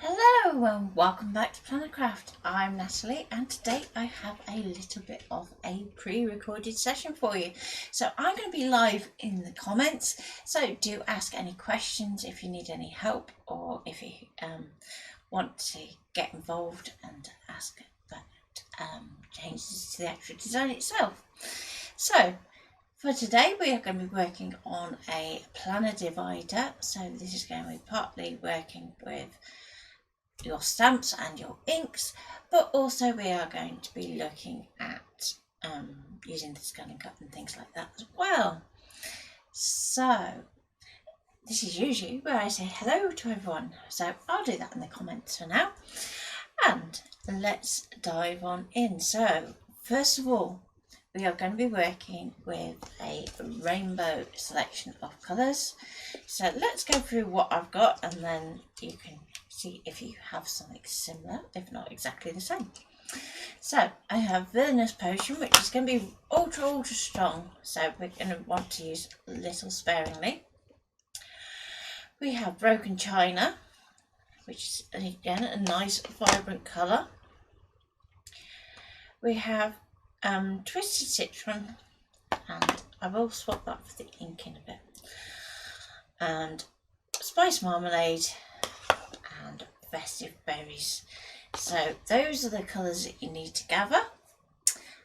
Hello and welcome back to Planner Craft. I'm Natalie and today I have a little bit of a pre-recorded session for you. So I'm going to be live in the comments, so do ask any questions if you need any help or if you want to get involved and ask about changes to the actual design itself. So for today we are going to be working on a planner divider. So this is going to be partly working with your stamps and your inks, but also we are going to be looking at using the scan and cut and things like that as well. So this is usually where I say hello to everyone, so I'll do that in the comments for now, and let's dive on in. So first of all, we are going to be working with a rainbow selection of colours. So let's go through what I've got and then you can see if you have something similar, if not exactly the same. So I have Villainous Potion, which is going to be ultra strong, so we're going to want to use a little sparingly. We have Broken China, which is again a nice vibrant colour. We have Twisted Citron, and I will swap that for the ink in a bit, and Spice Marmalade and Festive Berries. So those are the colours that you need to gather,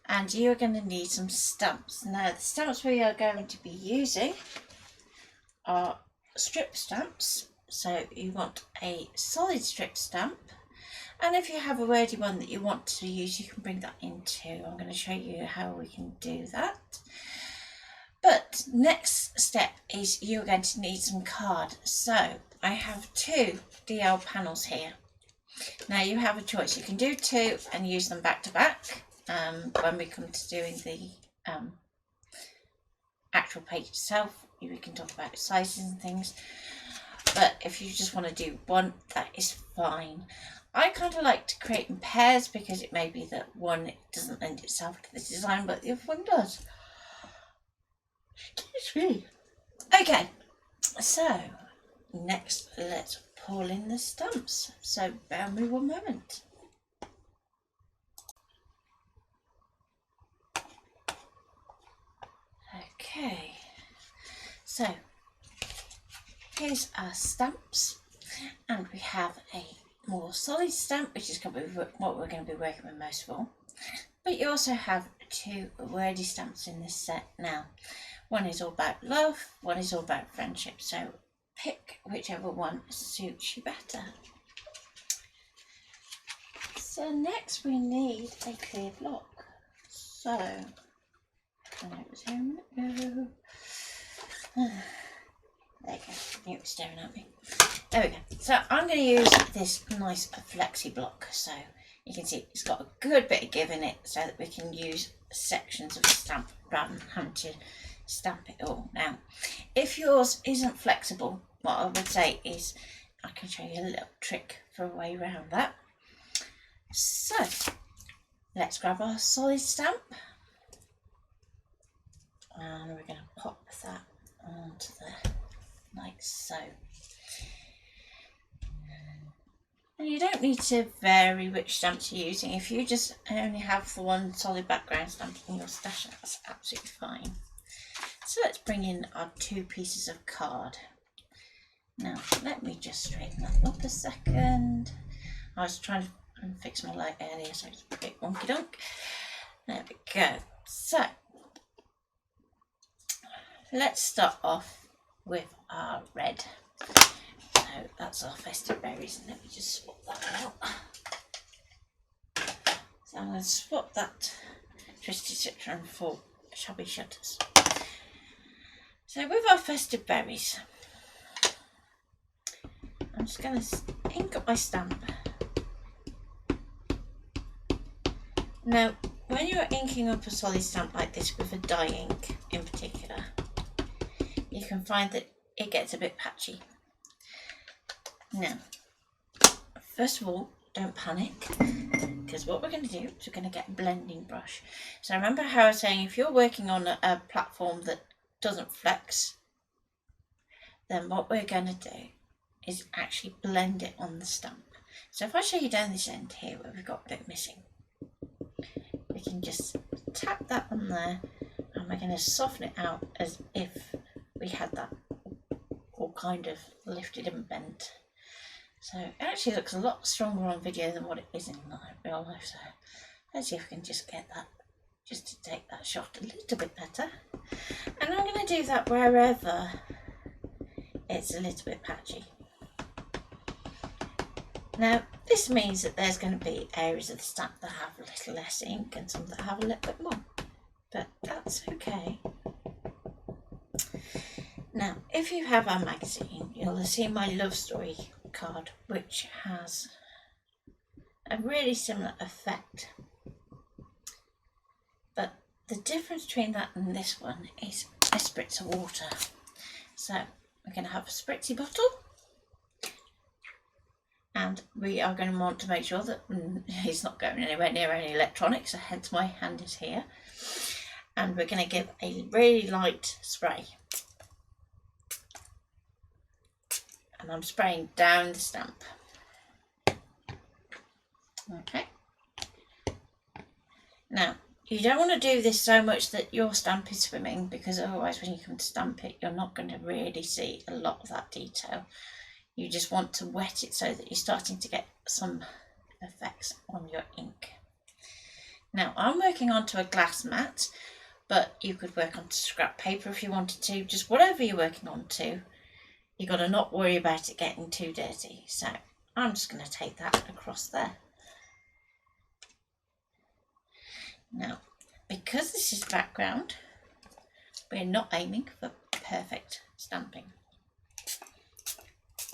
and you're going to need some stamps. Now the stamps we are going to be using are strip stamps, so you want a solid strip stamp, and if you have a wordy one that you want to use, you can bring that in too. I'm going to show you how we can do that. But next step is you're going to need some card. So I have two DL panels here. Now you have a choice. You can do two and use them back to back when we come to doing the actual page itself. We can talk about sizes and things. But if you just want to do one, that is fine. I kind of like to create in pairs because it may be that one doesn't lend itself to the design, but the other one does. Excuse me. Okay, so next let's pull in the stamps. So bear with me one moment. Okay, so here's our stamps, and we have a more solid stamp, which is probably what we're going to be working with most of all. But you also have two wordy stamps in this set now. One is all about love, one is all about friendship. So pick whichever one suits you better. So next we need a clear block. So there you go. I knew it was staring at me. There we go. So I'm going to use this nice flexi block. So you can see it's got a good bit of give in it so that we can use sections of stamp rather than having to stamp it all. Now, if yours isn't flexible, what I would say is I can show you a little trick for a way around that. So let's grab our solid stamp and we're going to pop that onto there like so. And you don't need to vary which stamps you're using. If you just only have the one solid background stamp in your stash, that's absolutely fine. So let's bring in our two pieces of card. Now let me just straighten that up a second. I was trying to fix my light earlier, so it's a bit wonky dunk. There we go. So let's start off with our red. So that's our Festive Berries, and let me just swap that out. So I'm going to swap that Twisted Citron for Shabby Shutters. So with our Festive Berries, I'm just going to ink up my stamp. Now, when you're inking up a solid stamp like this with a dye ink in particular, you can find that it gets a bit patchy. Now, first of all, don't panic, because what we're going to do is we're going to get a blending brush. So remember how I was saying if you're working on a platform that doesn't flex, then what we're going to do is actually blend it on the stamp. So if I show you down this end here where we've got a bit missing, we can just tap that on there, and we're going to soften it out as if we had that all kind of lifted and bent. So it actually looks a lot stronger on video than what it is in real life. So let's see if we can just get that, just to take that shot a little bit better. And I'm going to do that wherever it's a little bit patchy. Now this means that there's going to be areas of the stamp that have a little less ink and some that have a little bit more, but that's okay. Now if you have our magazine, you'll have seen my love story card, which has a really similar effect, but the difference between that and this one is a spritz of water. So we're going to have a spritzy bottle, and we are going to want to make sure that it's not going anywhere near any electronics, so hence my hand is here. And we're going to give a really light spray. And I'm spraying down the stamp. Okay. Now, you don't want to do this so much that your stamp is swimming, because otherwise when you come to stamp it, you're not going to really see a lot of that detail. You just want to wet it so that you're starting to get some effects on your ink. Now, I'm working onto a glass mat, but you could work onto scrap paper if you wanted to. Just whatever you're working onto, you've got to not worry about it getting too dirty. So I'm just going to take that across there. Now, because this is background, we're not aiming for perfect stamping.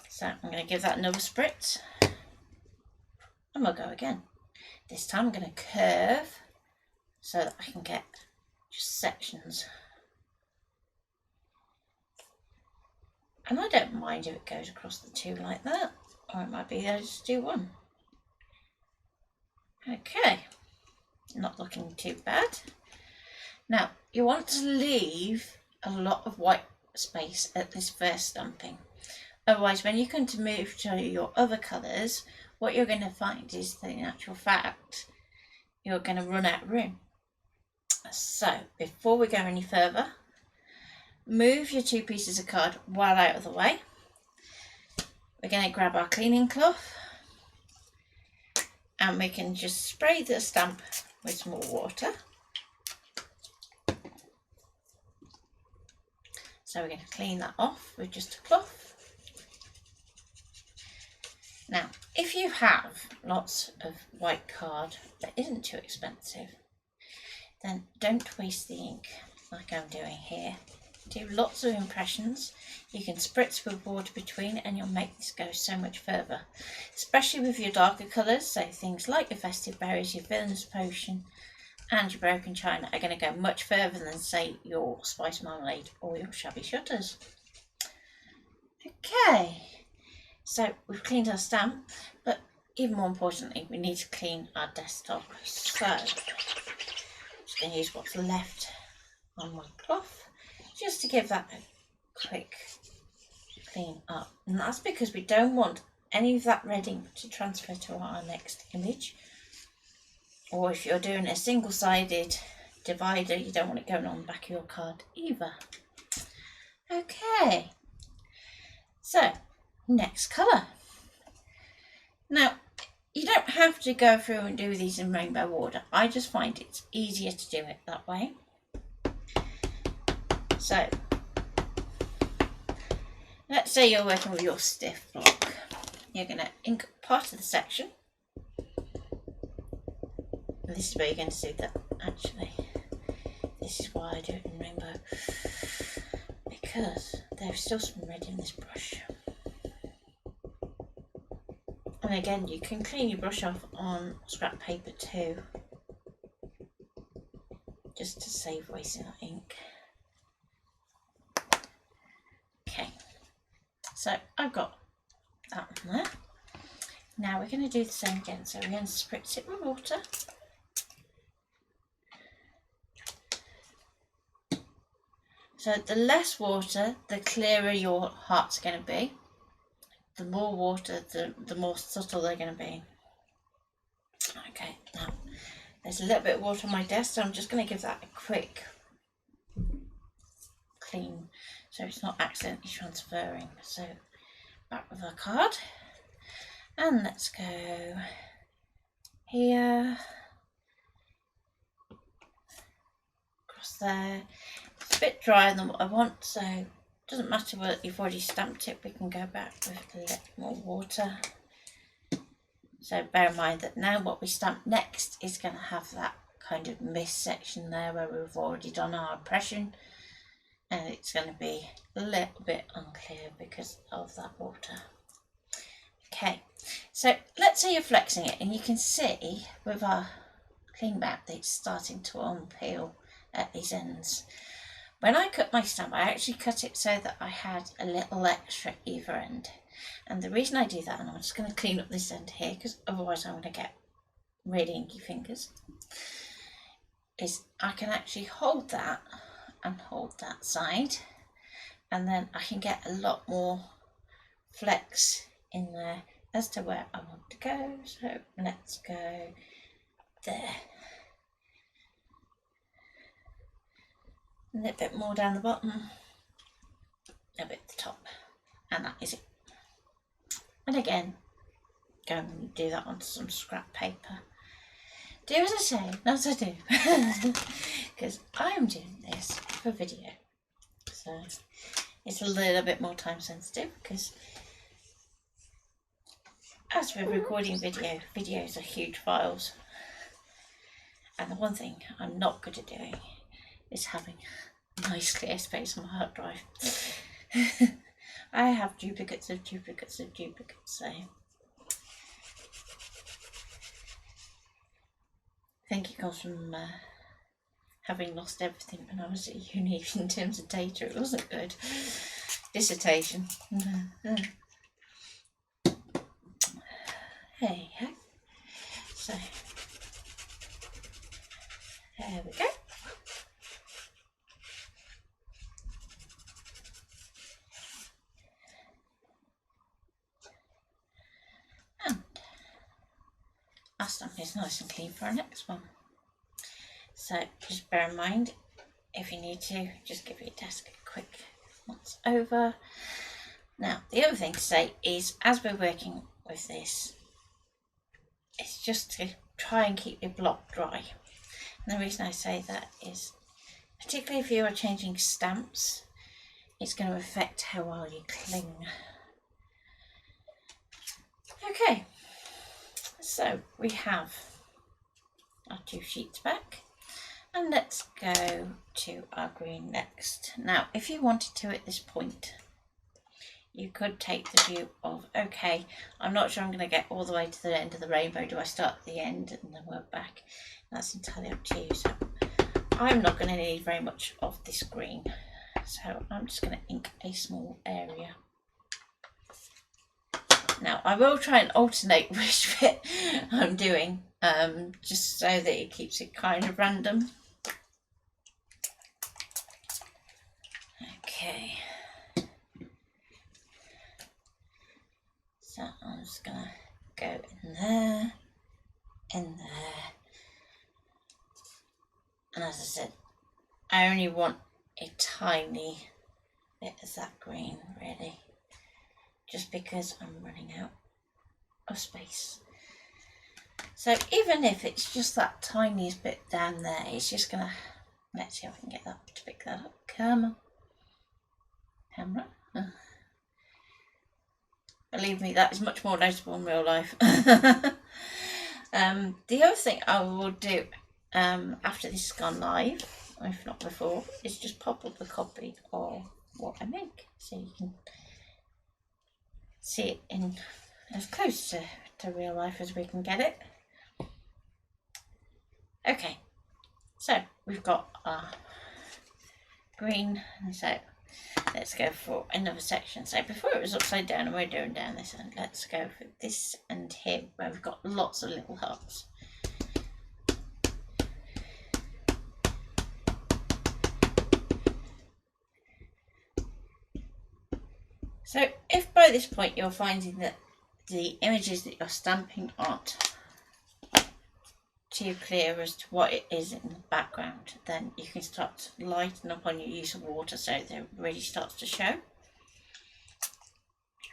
So I'm going to give that another spritz, and we'll go again. This time I'm going to curve so that I can get just sections. And I don't mind if it goes across the two like that, or it might be that I just do one. Okay, not looking too bad. Now you want to leave a lot of white space at this first stamping. Otherwise, when you come to move to your other colours, what you're going to find is that in actual fact, you're going to run out of room. So, before we go any further, move your two pieces of card well out of the way. We're going to grab our cleaning cloth, and we can just spray the stamp with some more water. So we're going to clean that off with just a cloth. Now, if you have lots of white card that isn't too expensive, then don't waste the ink like I'm doing here. Do lots of impressions. You can spritz with water between, and you'll make this go so much further, especially with your darker colours. So things like your festive berries, your villainous potion and your broken china are going to go much further than, say, your spice marmalade or your shabby shutters. Okay, so we've cleaned our stamp, but even more importantly, we need to clean our desktop. So I'm just going to use what's left on my cloth just to give that a quick clean up. And that's because we don't want any of that red ink to transfer to our next image. Or if you're doing a single-sided divider, you don't want it going on the back of your card either. Okay, so next colour. Now, you don't have to go through and do these in rainbow order. I just find it's easier to do it that way. So, let's say you're working with your stiff block. You're going to ink part of the section. And this is where you're going to see that, actually, this is why I do it in rainbow, because there's still some red in this brush. And again, you can clean your brush off on scrap paper too, just to save wasting that ink. Okay, so I've got that one there. Now we're going to do the same again, so we're going to spritz it with water. So the less water, the clearer your heart's going to be. the more water, the more subtle they're going to be. Okay, now there's a little bit of water on my desk, so I'm just going to give that a quick clean so it's not accidentally transferring. So back with our card, and let's go here, across there. It's a bit drier than what I want, so it doesn't matter whether you've already stamped it, we can go back with a little more water. So bear in mind that now what we stamp next is going to have that kind of mist section there where we've already done our impression, and it's going to be a little bit unclear because of that water. Okay, so let's say you're flexing it, and you can see with our cling map that it's starting to unpeel at these ends. When I cut my stamp, I actually cut it so that I had a little extra either end. And the reason I do that, and I'm just going to clean up this end here because otherwise I'm going to get really inky fingers, is I can actually hold that and hold that side, and then I can get a lot more flex in there as to where I want to go. So let's go there. A little bit more down the bottom, a bit at the top, and that is it. And again, go and do that onto some scrap paper. Do as I say, not as I do, because I am doing this for video, so it's a little bit more time sensitive because as we're recording videos are huge files, and the one thing I'm not good at doing is having nice clear space on my hard drive. I have duplicates of duplicates of duplicates, so I think it comes from having lost everything when I was at uni in terms of data. It wasn't good. Dissertation. There you go. So there we go. Our stamp is nice and clean for our next one. So just bear in mind, if you need to, just give your desk a quick once over. Now, the other thing to say is, as we're working with this, it's just to try and keep your block dry. And the reason I say that is, particularly if you are changing stamps, it's going to affect how well you cling. Okay. So we have our 2 sheets back, and let's go to our green next. Now, if you wanted to at this point, you could take the view of, okay, I'm not sure I'm going to get all the way to the end of the rainbow. Do I start at the end and then work back? That's entirely up to you. So I'm not going to need very much of this green. So I'm just going to ink a small area. Now, I will try and alternate which bit I'm doing, just so that it keeps it kind of random. Okay. So I'm just going to go in there, and as I said, I only want a tiny bit of that green, really. Just because I'm running out of space. So even if it's just that tiniest bit down there, it's just gonna, let's see if I can get that to pick that up. Come on, camera. Believe me, that is much more noticeable in real life. The other thing I will do after this has gone live, if not before, is just pop up a copy of what I make, so you can see it in as close to real life as we can get it. Okay, so we've got our green, and so let's go for another section. So before it was upside down and we're doing down this end, let's go for this end here where we've got lots of little hearts. So if by this point you're finding that the images that you're stamping aren't too clear as to what it is in the background, then you can start to lighten up on your use of water so that it really starts to show.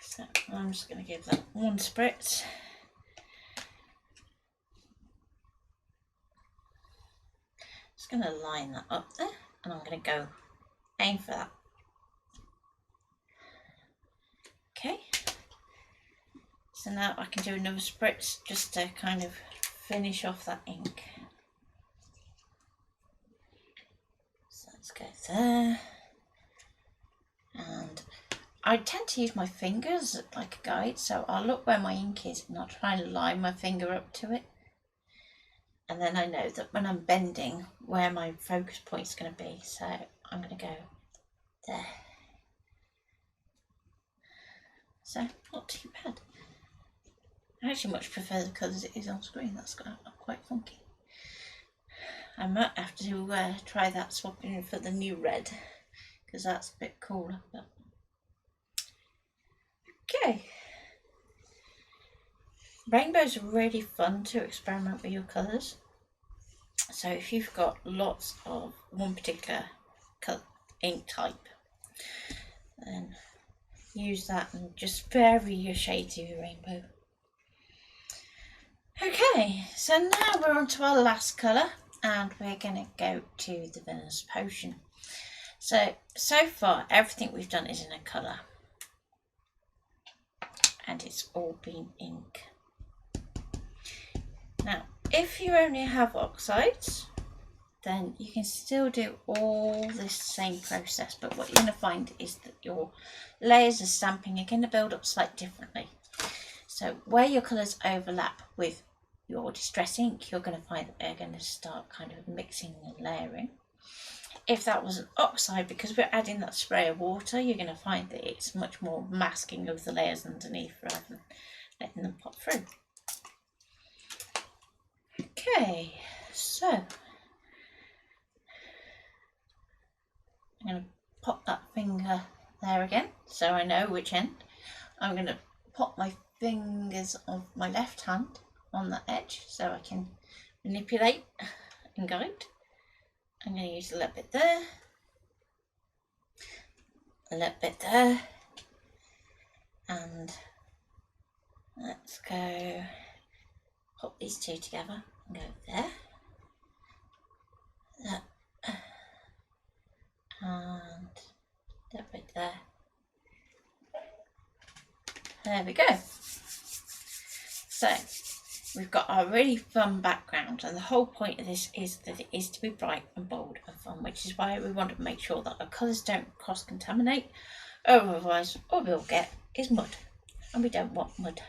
So I'm just going to give that one spritz. Just going to line that up there, and I'm going to go aim for that. Okay, so now I can do another spritz just to kind of finish off that ink. So let's go there, and I tend to use my fingers like a guide, so I'll look where my ink is and I'll try and line my finger up to it, and then I know that when I'm bending where my focus point is going to be, so I'm going to go there. So not too bad. I actually much prefer the colours it is on screen. That's quite funky. I might have to try that swapping for the new red, because that's a bit cooler. But okay, rainbows are really fun to experiment with your colours. So if you've got lots of one particular ink type, then use that and just vary your shades of your rainbow. Okay, so now we're on to our last colour, and we're going to go to the Villainous Potion. So far everything we've done is in a colour, and it's all been ink. Now if you only have oxides, then you can still do all this same process, but what you're going to find is that your layers of stamping are going to build up slightly differently. So where your colours overlap with your distress ink, you're going to find that they're going to start kind of mixing and layering. If that was an oxide, because we're adding that spray of water, you're going to find that it's much more masking of the layers underneath rather than letting them pop through. Okay, so I'm going to pop that finger there again so I know which end. I'm going to pop my fingers of my left hand on that edge so I can manipulate and guide. I'm going to use a little bit there, a little bit there, and let's go pop these two together and go there, that, and a little bit there. There we go. So we've got our really fun background, and the whole point of this is that it is to be bright and bold and fun, which is why we want to make sure that our colours don't cross-contaminate, or otherwise all we'll get is mud, and we don't want mud.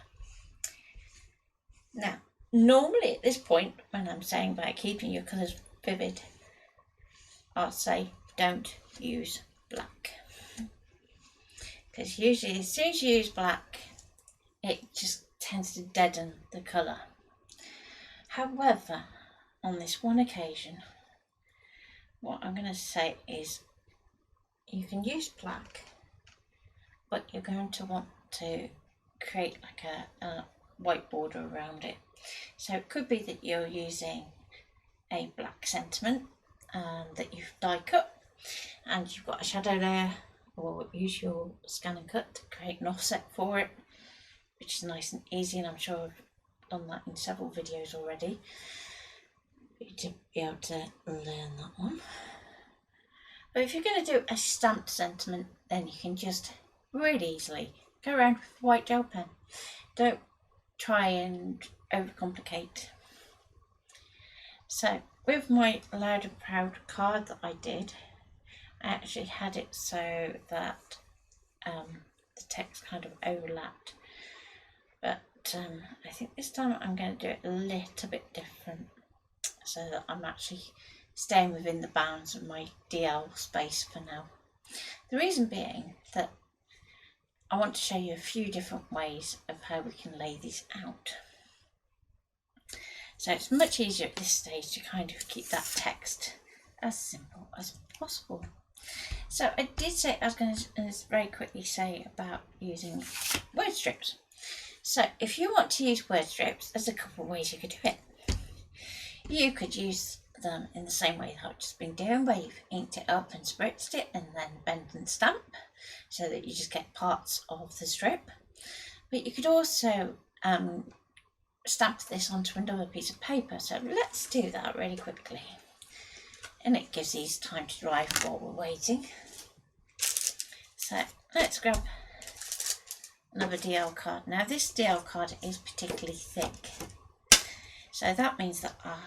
Now, normally at this point, when I'm saying about keeping your colours vivid, I'll say don't use black, because usually as soon as you use black, it just tends to deaden the colour. However, on this one occasion, what I'm going to say is you can use black, but you're going to want to create like a white border around it. So it could be that you're using a black sentiment that you've die cut, and you've got a shadow layer, or use your scan and cut to create an offset for it, which is nice and easy, and I'm sure I've done that in several videos already. You to be able to learn that one. But if you're going to do a stamped sentiment, then you can just really easily go around with a white gel pen. Don't try and overcomplicate. So with my Loud and Proud card that I did, I actually had it so that the text kind of overlapped. But I think this time I'm going to do it a little bit different, so that I'm actually staying within the bounds of my DL space for now. The reason being that I want to show you a few different ways of how we can lay these out. So it's much easier at this stage to kind of keep that text as simple as possible. So I did say I was going to very quickly say about using word strips. So if you want to use word strips, there's a couple of ways you could do it. You could use them in the same way that I've just been doing, where you've inked it up and spritzed it and then bend and stamp, so that you just get parts of the strip. But you could also stamp this onto another piece of paper. So let's do that really quickly. And it gives these time to dry while we're waiting. So let's grab another DL card. Now this DL card is particularly thick. So that means that our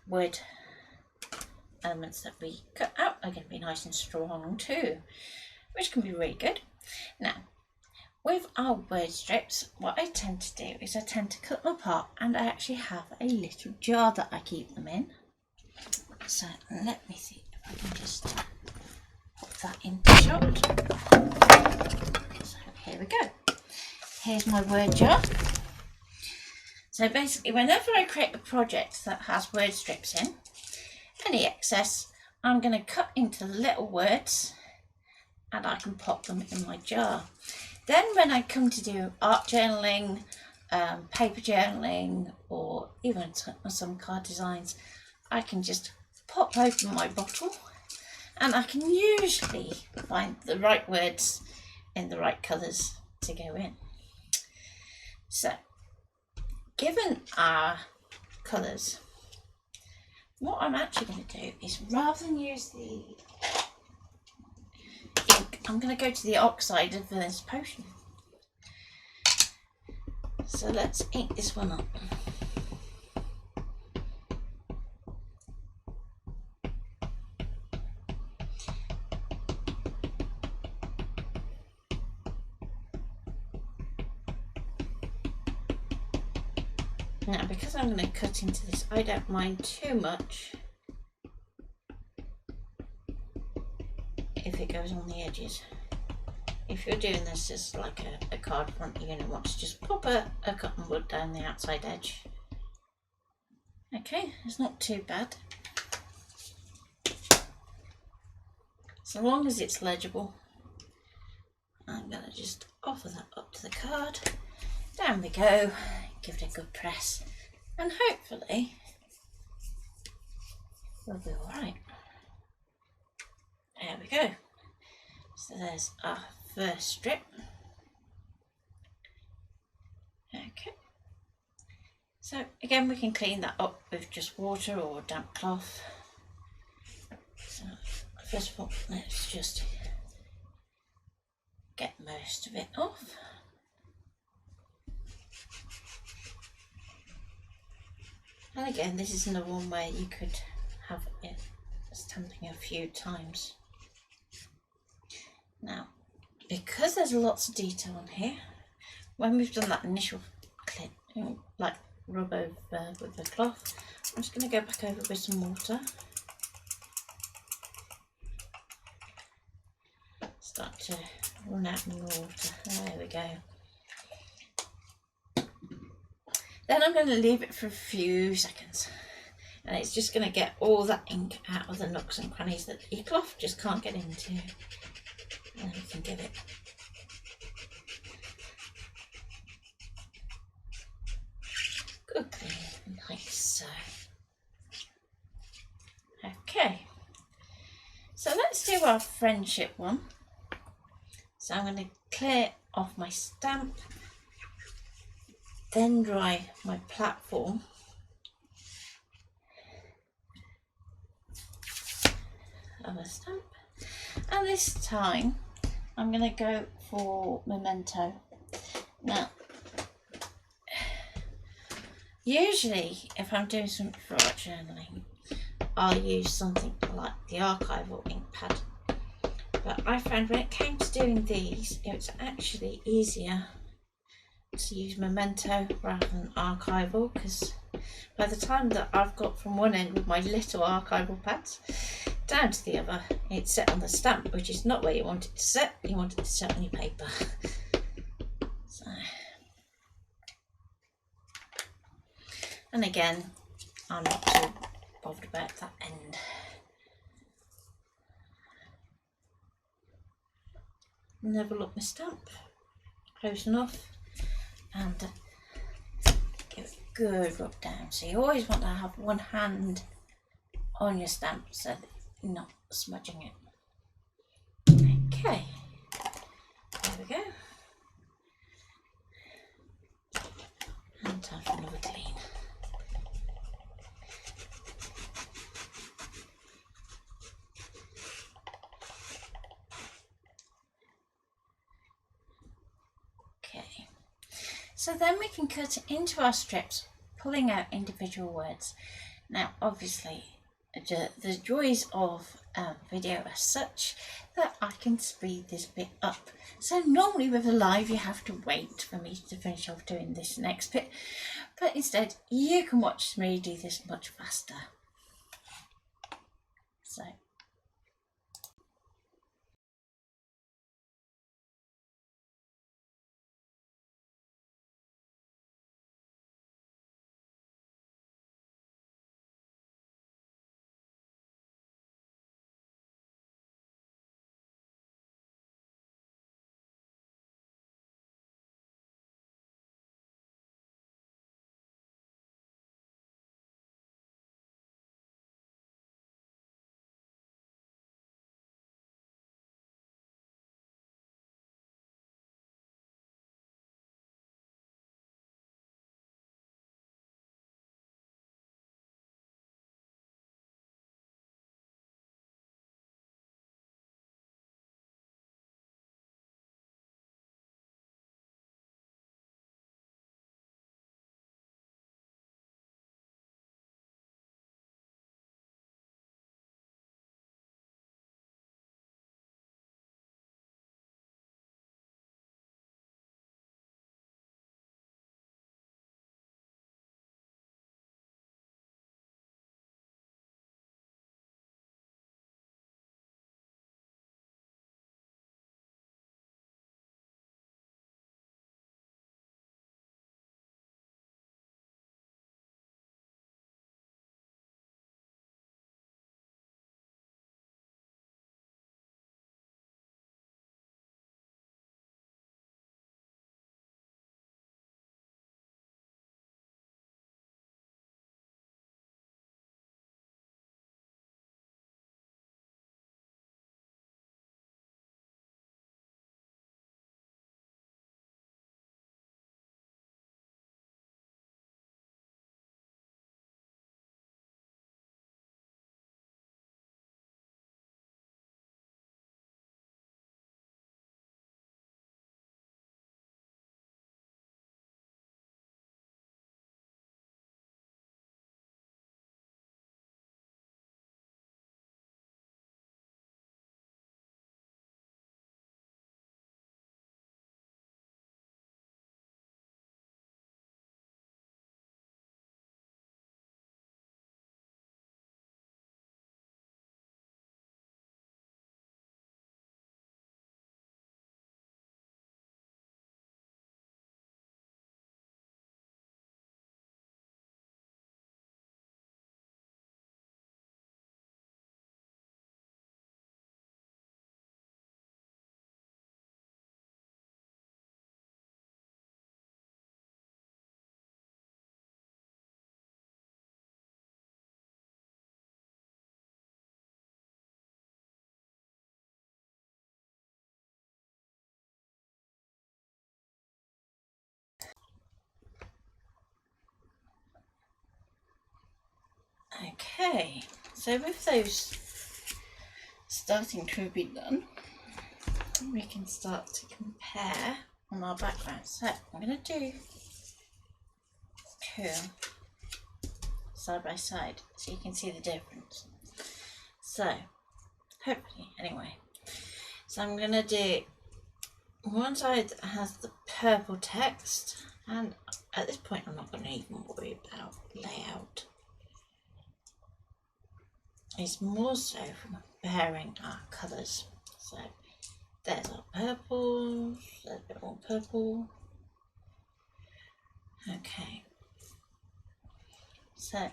wood elements that we cut out are going to be nice and strong too, which can be really good. Now, with our word strips, what I tend to do is I tend to cut them apart, and I actually have a little jar that I keep them in. So let me see if I can just pop that into shot. So here we go. Here's my word jar. So basically, whenever I create a project that has word strips in, any excess, I'm going to cut into the little words and I can pop them in my jar. Then when I come to do art journaling, paper journaling, or even some card designs, I can just pop open my bottle and I can usually find the right words in the right colours to go in. So, given our colours, what I'm actually going to do is, rather than use the ink, I'm going to go to the oxide of this potion. So let's ink this one up. Now, because I'm going to cut into this, I don't mind too much if it goes on the edges. If you're doing this as like a card front, you're going to want to just pop a cotton wood down the outside edge. Okay, it's not too bad. So long as it's legible, I'm going to just offer that up to the card. Down we go, give it a good press, and hopefully we'll be alright. There we go. So there's our first strip. Okay. So again, we can clean that up with just water or damp cloth. So first of all, let's just get most of it off. And again, this is another one where you could have it stamping a few times. Now, because there's lots of detail on here, when we've done that initial clip, like rub over with the cloth, I'm just going to go back over with some water. Start to run out of water. There we go. Then I'm going to leave it for a few seconds, and it's just going to get all that ink out of the nooks and crannies that your cloth just can't get into. And then we can give it good clean, like so. Okay, so let's do our friendship one. So I'm going to clear off my stamp, then dry my platform. Of a stamp, and this time I'm going to go for memento. Now, usually if I'm doing something for art journaling, I'll use something like the archival ink pad, but I found when it came to doing these, it was actually easier to use memento rather than archival, because by the time that I've got from one end with my little archival pads down to the other, it's set on the stamp, which is not where you want it to sit. You want it to sit on your paper. So, and again, I'm not too bothered about that end. level up my stamp close enough and give it a good rub down. So you always want to have one hand on your stamp so that you're not smudging it. Okay, there we go. And time for another clean. Okay, so then we can cut into our strips, pulling out individual words. Now obviously the joys of video are such that I can speed this bit up. So normally with a live you have to wait for me to finish off doing this next bit, but instead you can watch me do this much faster. So okay, so with those starting to be done, we can start to compare on our background. So I'm going to do two side by side so you can see the difference. So hopefully, anyway. So I'm going to do one side that has the purple text, and at this point I'm not going to even worry about layout. It's more so from comparing our colours. So there's our purple, there's a bit more purple. Okay, so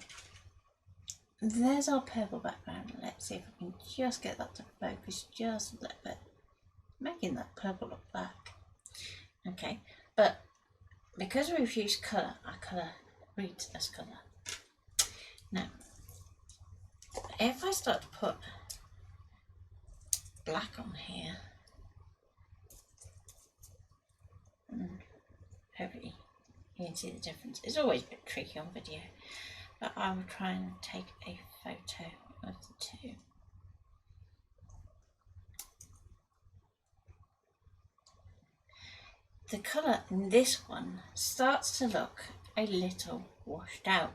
there's our purple background. Let's see if I can just get that to focus just a little bit. making that purple look black. Okay, but because we've used colour, our colour reads as colour. Now, if I start to put black on here, hopefully you can see the difference. It's always a bit tricky on video, but I will try and take a photo of the two. The colour in this one starts to look a little washed out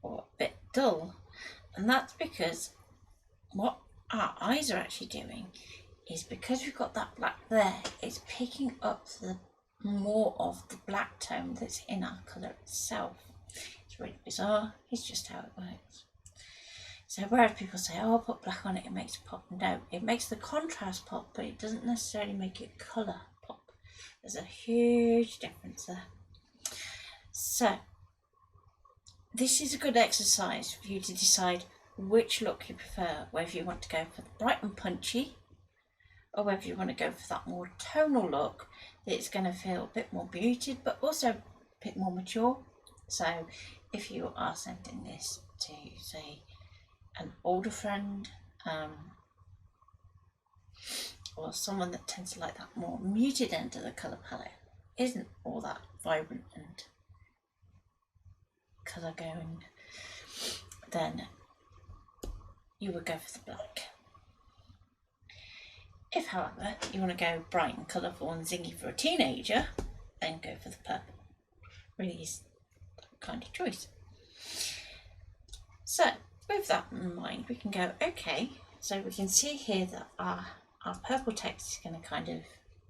or a bit dull, and that's because what our eyes are actually doing is, because we've got that black there, it's picking up the more of the black tone that's in our colour itself. It's really bizarre, it's just how it works. So whereas people say, oh, I'll put black on it, it makes it pop, no, it makes the contrast pop, but it doesn't necessarily make it colour pop. There's a huge difference there. So this is a good exercise for you to decide which look you prefer, whether you want to go for the bright and punchy, or whether you want to go for that more tonal look that's going to feel a bit more muted but also a bit more mature. So if you are sending this to, say, an older friend, or someone that tends to like that more muted end of the colour palette, isn't all that vibrant and colour going, then you would go for the black. If, however, you want to go bright and colourful and zingy for a teenager, then go for the purple. Really is that kind of choice. So, with that in mind, we can go, okay, so we can see here that our purple text is going to kind of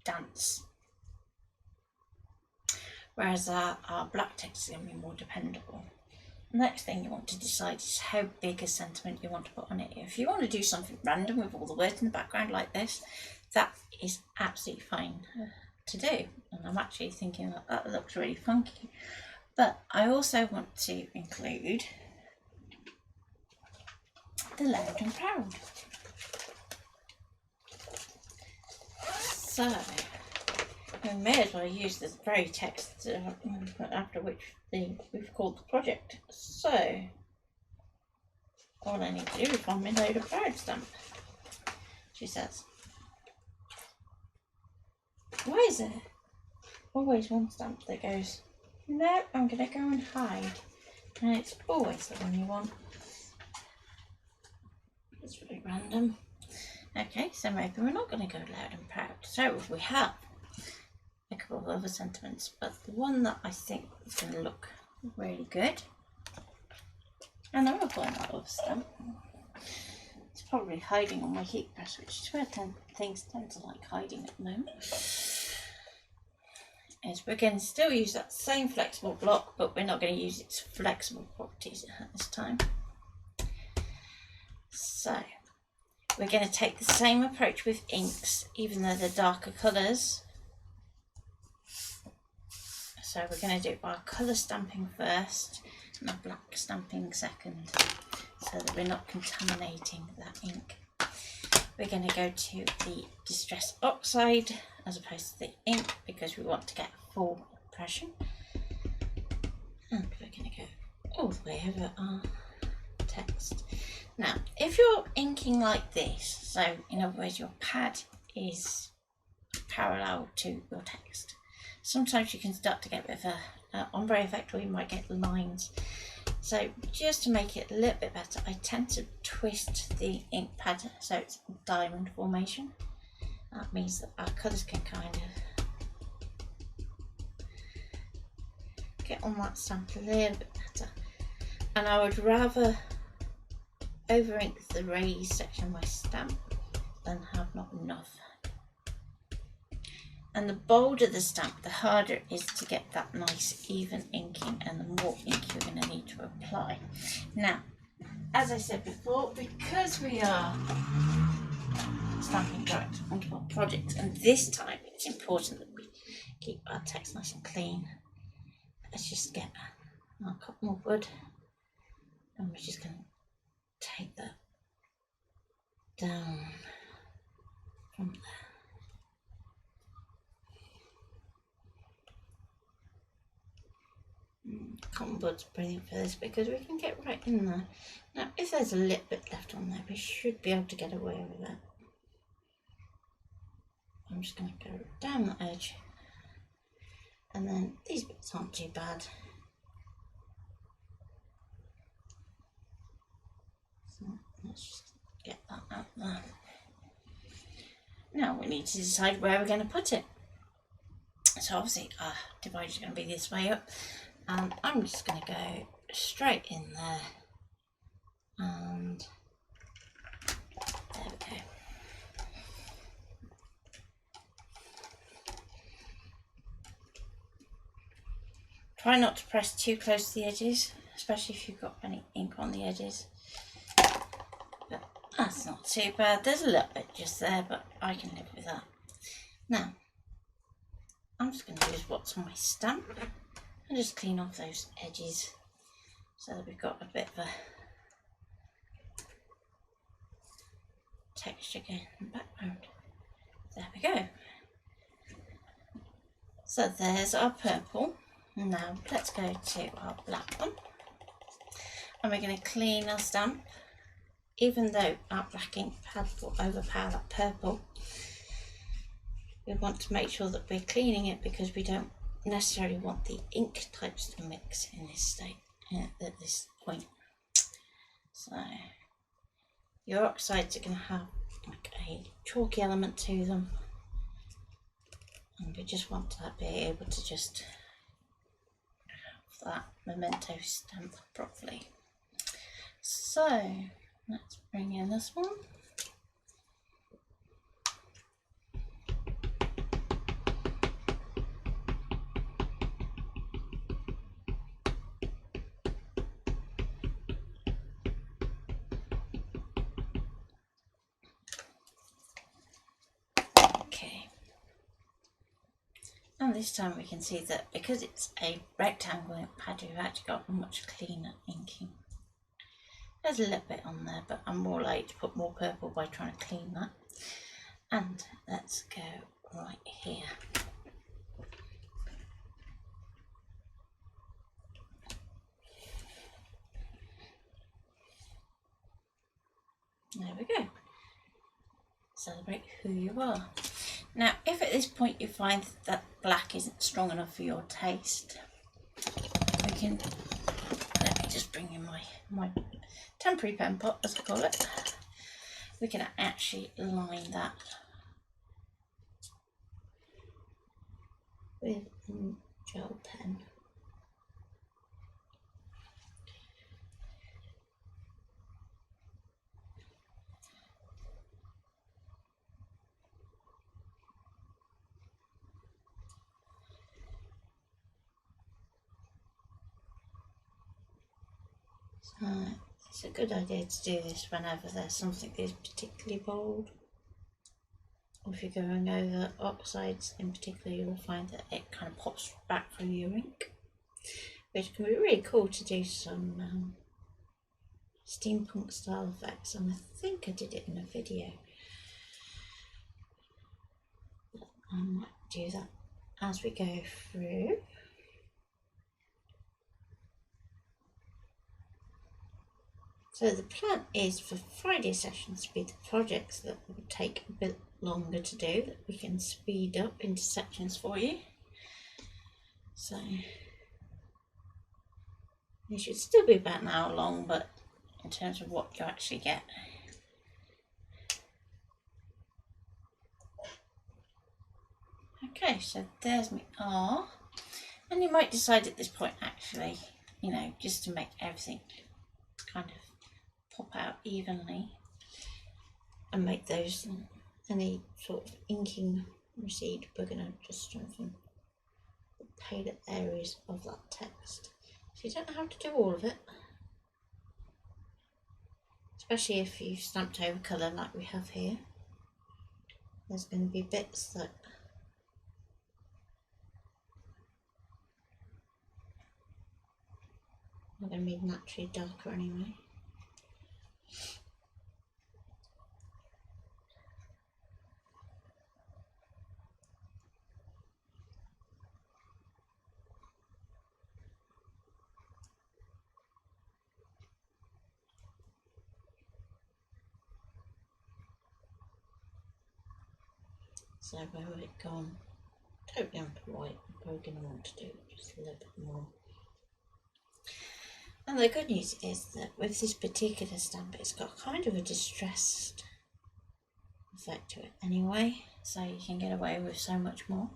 dance, whereas our black text is going to be more dependable. Next thing you want to decide is how big a sentiment you want to put on it. If you want to do something random with all the words in the background like this, that is absolutely fine to do. And I'm actually thinking that looks really funky. But I also want to include the loud and proud. So we may as well use the very text after which we've called the project. So all I need to do is find my load of proud stamp. She says, why is there always one stamp that goes, no, I'm going to go and hide? And it's always the one you want. It's really random. Okay, so maybe we're not going to go loud and proud. So we have a couple of other sentiments, but the one that I think is going to look really good, and I will find that other stamp. It's probably hiding on my heat press, which is where things tend to like hiding at the moment. Is we're going to still use that same flexible block, but we're not going to use its flexible properties at this time. So we're going to take the same approach with inks, even though they're darker colours. So we're going to do our colour stamping first and our black stamping second, so that we're not contaminating that ink. We're going to go to the Distress Oxide as opposed to the ink, because we want to get full impression. And we're going to go all the way over our text. Now, if you're inking like this, so in other words your pad is parallel to your text, sometimes you can start to get a bit of a ombre effect, or you might get lines. So just to make it a little bit better, I tend to twist the ink pad so it's diamond formation. That means that our colours can kind of get on that stamp a little bit better. And I would rather over ink the raised section of my stamp than have not enough. And the bolder the stamp, the harder it is to get that nice even inking, and the more ink you're going to need to apply. Now, as I said before, because we are stamping direct onto our project, and this time it's important that we keep our text nice and clean, let's just get our cup more wood, and we're just going to take that down from there. cotton bud's brilliant for this because we can get right in there. Now, if there's a little bit left on there, we should be able to get away with it. I'm just going to go down the edge, and then these bits aren't too bad. So let's just get that out there. Now we need to decide where we're going to put it. So obviously our divider is going to be this way up, and I'm just going to go straight in there, and there we go. Try not to press too close to the edges, especially if you've got any ink on the edges. But that's not too bad. There's a little bit just there, but I can live with that. Now, I'm just going to use what's on my stamp and just clean off those edges so that we've got a bit of a texture going in the background. There we go. So there's our purple. Now let's go to our black one, and we're going to clean our stamp. Even though our black ink pad will overpower that purple, we want to make sure that we're cleaning it because we don't necessarily want the ink types to mix in this state at this point. So your oxides are going to have like a chalky element to them, and we just want to be able to just that memento stamp properly. So let's bring in this one. Okay. And this time we can see that because it's a rectangle ink pad, we've actually got much cleaner inking. There's a little bit on there, but I'm more likely to put more purple by trying to clean that. And let's go right here. There we go. Celebrate who you are. Now, if at this point you find that black isn't strong enough for your taste, we can, let me just bring in my temporary pen pot, as I call it. We can actually line that with a gel pen. So it's a good idea to do this whenever there's something that is particularly bold. Or if you're going over oxides in particular, you will find that it kind of pops back through your ink, which can be really cool to do some steampunk style effects, and I think I did it in a video. But I might do that as we go through. So the plan is for Friday sessions to be the projects that will take a bit longer to do, that we can speed up into sections for you. So they should still be about an hour long, but in terms of what you actually get. Okay, so there's my R. And you might decide at this point, actually, you know, just to make everything kind of pop out evenly and make those any sort of inking recede, we're going to just strengthen the paler areas of that text. So you don't have to do all of it, especially if you've stamped over colour like we have here. There's going to be bits that are going to be naturally darker anyway. So when we've gone totally onto white, I'm probably going to want to do just a little bit more. And the good news is that with this particular stamp, it's got kind of a distressed effect to it anyway, so you can get away with so much more.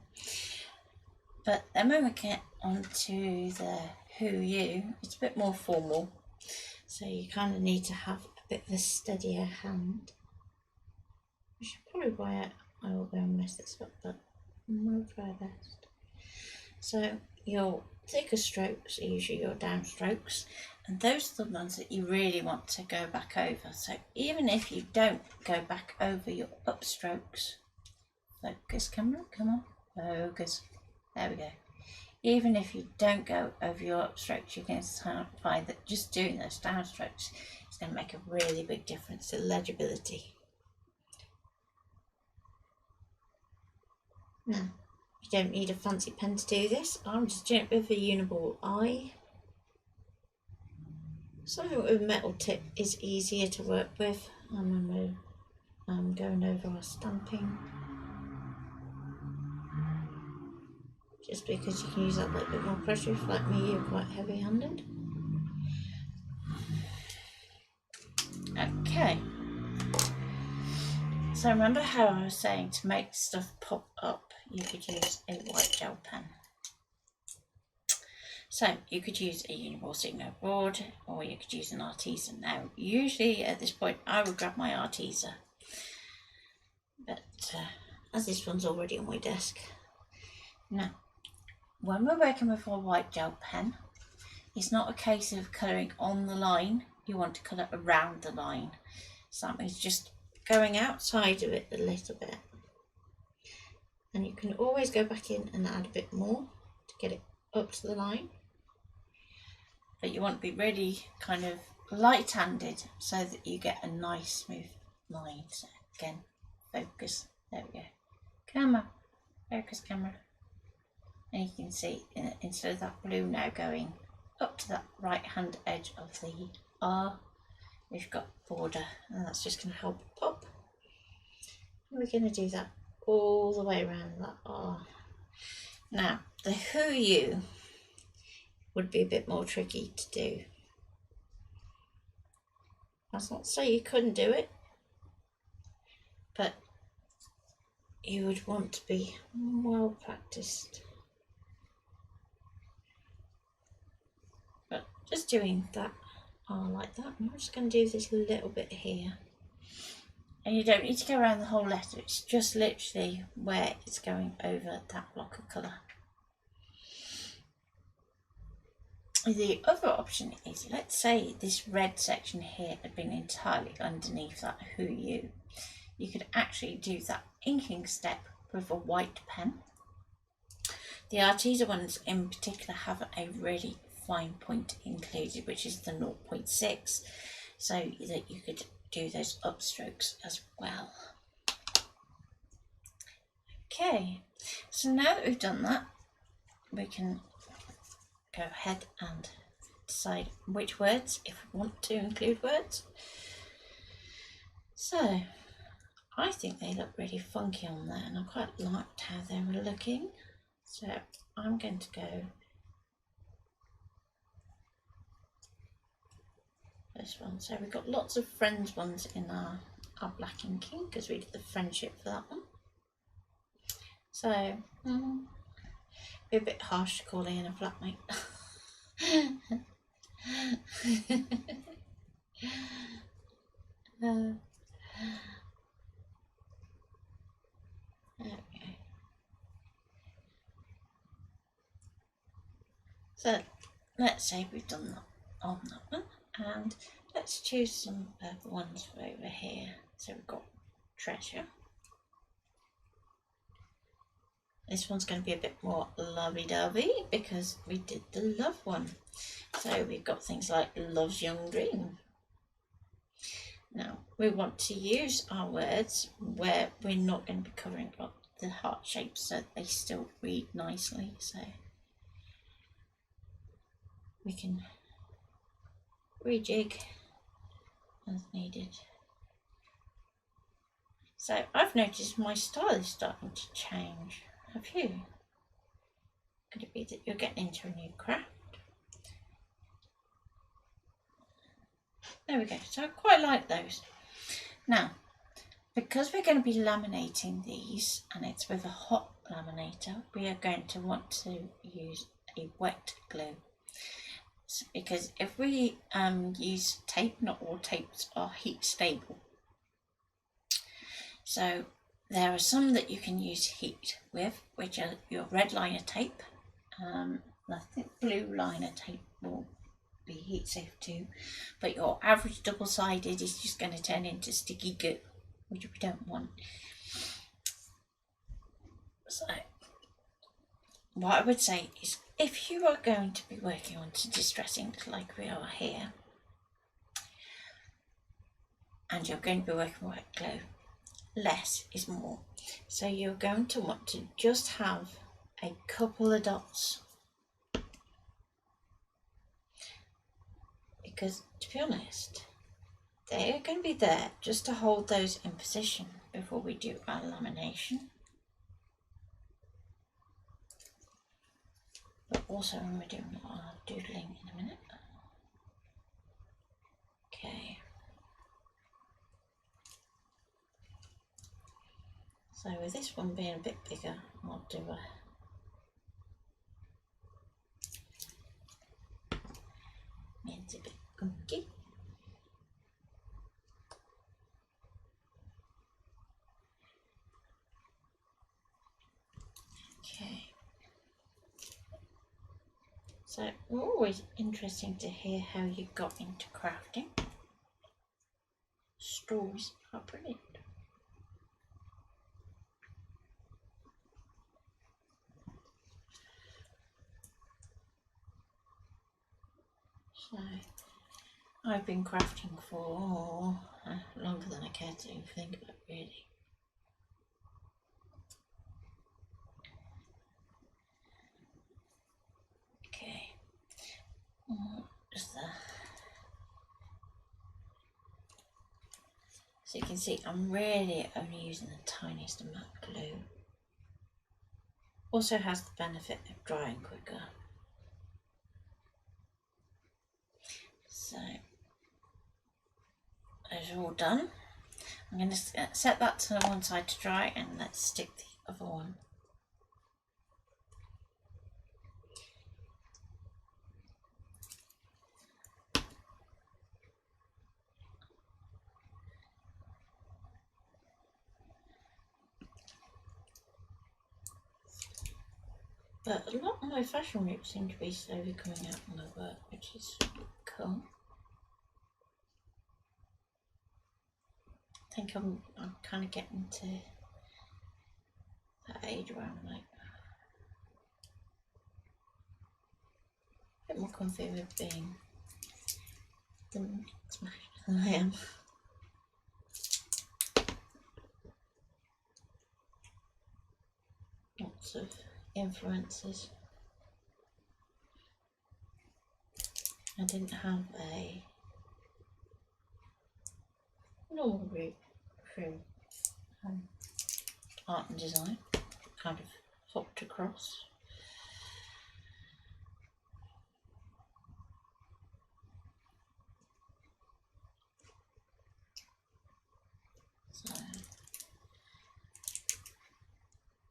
But then when we get onto the Who You, it's a bit more formal, so you kind of need to have a bit of a steadier hand, which is probably why I will go and mess this up, but we'll try best. So your thicker strokes are usually your down strokes, and those are the ones that you really want to go back over. So even if you don't go back over your up strokes, focus camera, come on, focus, there we go. Even if you don't go over your up strokes, you can find that just doing those down strokes is going to make a really big difference to legibility. Now, you don't need a fancy pen to do this. I'm just doing it with a uniball eye. Something with a metal tip is easier to work with. I'm going over our stamping, just because you can use that little bit more pressure. If, like me, you're quite heavy-handed. Okay. So remember how I was saying to make stuff pop up, you could use a white gel pen. So you could use a Uniball Signo board, or you could use an Arteza. Now, usually at this point, I would grab my Arteza, but as this one's already on my desk. Now, when we're working with our white gel pen, it's not a case of colouring on the line. You want to colour around the line. So that means just going outside of it a little bit. And you can always go back in and add a bit more to get it up to the line. But you want to be really kind of light-handed so that you get a nice smooth line. So again, focus, there we go. Camera, focus camera. And you can see instead of that blue now going up to that right hand edge of the R, we've got border, and that's just going to help it pop. And we're going to do that all the way around that R. Now, the Who You would be a bit more tricky to do. That's not to say you couldn't do it, but you would want to be well practiced. But just doing that R like that, I'm just going to do this little bit here. And you don't need to go around the whole letter, it's just literally where it's going over that block of colour. The other option is, let's say this red section here had been entirely underneath that Who You. You could actually do that inking step with a white pen. The Arteza ones in particular have a really fine point included, which is the 0.6, so that you could do those upstrokes as well. Okay, so now that we've done that, we can go ahead and decide which words, if we want to include words. So I think they look really funky on there, and I quite liked how they were looking, so I'm going to go this one. So we've got lots of Friends ones in our black inking, because we did the friendship for that one. So be a bit harsh calling in a flatmate. Okay. So let's say we've done that on that one, and let's choose some ones for over here. So we've got Treasure. This one's going to be a bit more lovey-dovey because we did the love one. So we've got things like Love's Young Dream. Now we want to use our words where we're not going to be covering up the heart shapes, so they still read nicely. So we can rejig as needed. So I've noticed my style is starting to change. Have you? Could it be that you're getting into a new craft? There we go. So I quite like those. Now, because we're going to be laminating these, and it's with a hot laminator, we are going to want to use a wet glue. So, because if we use tape, not all tapes are heat stable. So there are some that you can use heat with, which are your red liner tape. I think blue liner tape will be heat safe too, but your average double-sided is just going to turn into sticky goo, which we don't want. So what I would say is, if you are going to be working on distress ink like we are here, and you're going to be working with wet glue, less is more. So you're going to want to just have a couple of dots, because to be honest, they're going to be there just to hold those in position before we do our lamination, but also when we're doing our doodling in a minute. Okay, so with this one being a bit bigger, I'll do a it's a bit gunky. Okay, so always interesting to hear how you got into crafting. Stories are brilliant. So I've been crafting for longer than I care to think about, really. Okay, just there. So you can see I'm really only using the tiniest amount of glue. Also has the benefit of drying quicker. So those are all done. I'm going to set that to one side to dry, and let's stick the other one. But a lot of my fashion roots seem to be slowly coming out on the work, which is cool. I think I'm kind of getting to that age where I'm like a bit more comfy with being the smashed than I am. Lots of influences. I didn't have a normal route through art and design, kind of hopped across. So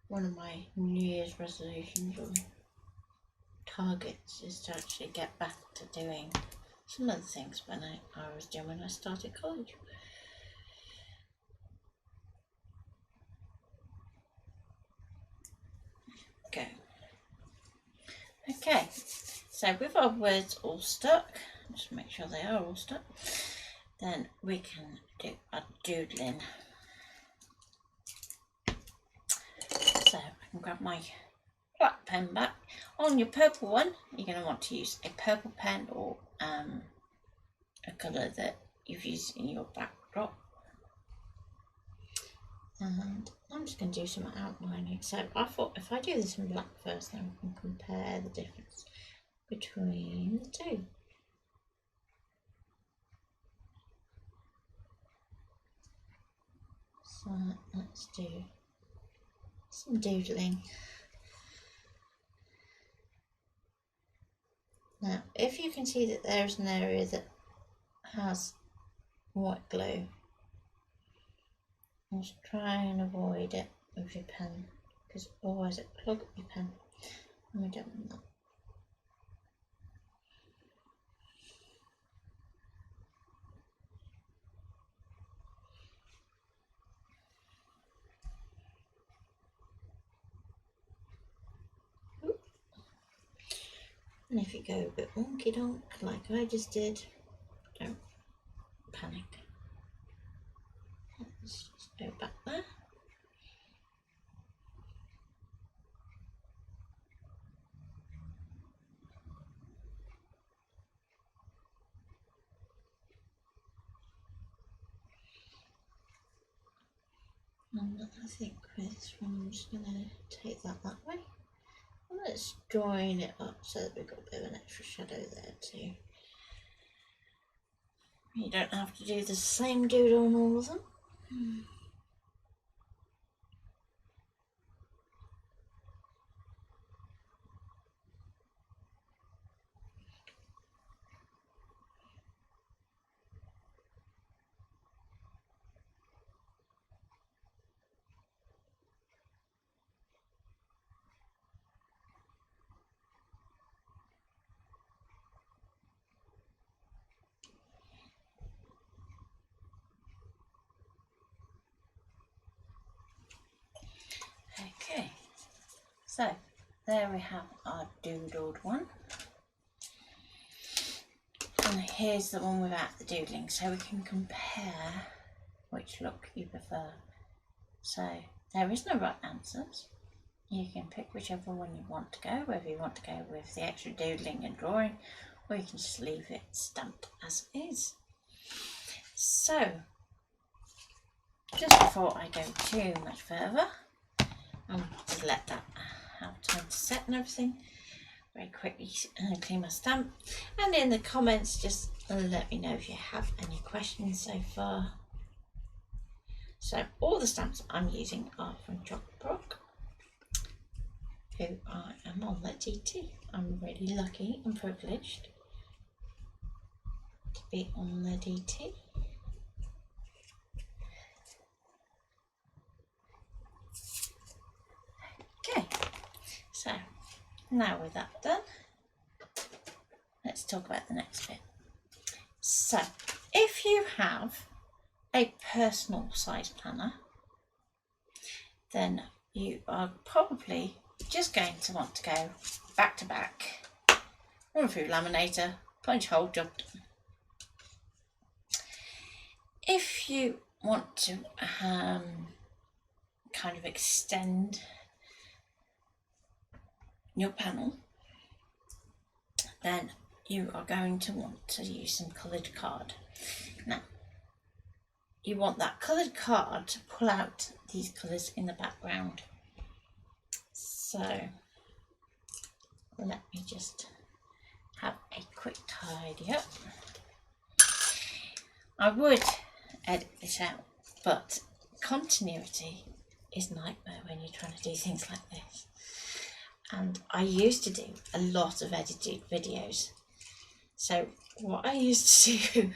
one of my New Year's resolutions or targets is to actually get back to doing some of the things I was doing when I started college. Okay, so with our words all stuck, just make sure they are all stuck, then we can do our doodling. So I can grab my black pen back. On your purple one, you're going to want to use a purple pen or a colour that you've used in your backdrop. And I'm just going to do some outlining. So I thought if I do this in black first, then we can compare the difference between the two. So let's do some doodling. Now, if you can see that there's an area that has white glue, just try and avoid it with your pen, because otherwise it clogs up your pen, and we don't want that. And if you go a bit wonky donk like I just did, don't panic. Let's just go back there. And I think with this one I'm just going to take that way. And let's join it up so that we've got a bit of an extra shadow there too. You don't have to do the same doodle on all of them. Okay, so there we have our doodled one, and here's the one without the doodling, so we can compare which look you prefer. So there is no right answers. You can pick whichever one you want to go, whether you want to go with the extra doodling and drawing, or you can just leave it stamped as is. So just before I go too much further, just let that have time to set and everything, very quickly clean my stamp, and in the comments just let me know if you have any questions so far. So all the stamps I'm using are from Chocolate Baroque, who I am on their DT. I'm really lucky and privileged to be on their DT. Okay, so now with that done, let's talk about the next bit. So if you have a personal size planner, then you are probably just going to want to go back to back, run through laminator, punch hole, job done. If you want to kind of extend your panel, then you are going to want to use some coloured card. Now, you want that coloured card to pull out these colours in the background. So let me just have a quick tidy up. I would edit this out, but continuity is a nightmare when you're trying to do things like this. And I used to do a lot of edited videos. So what I used to do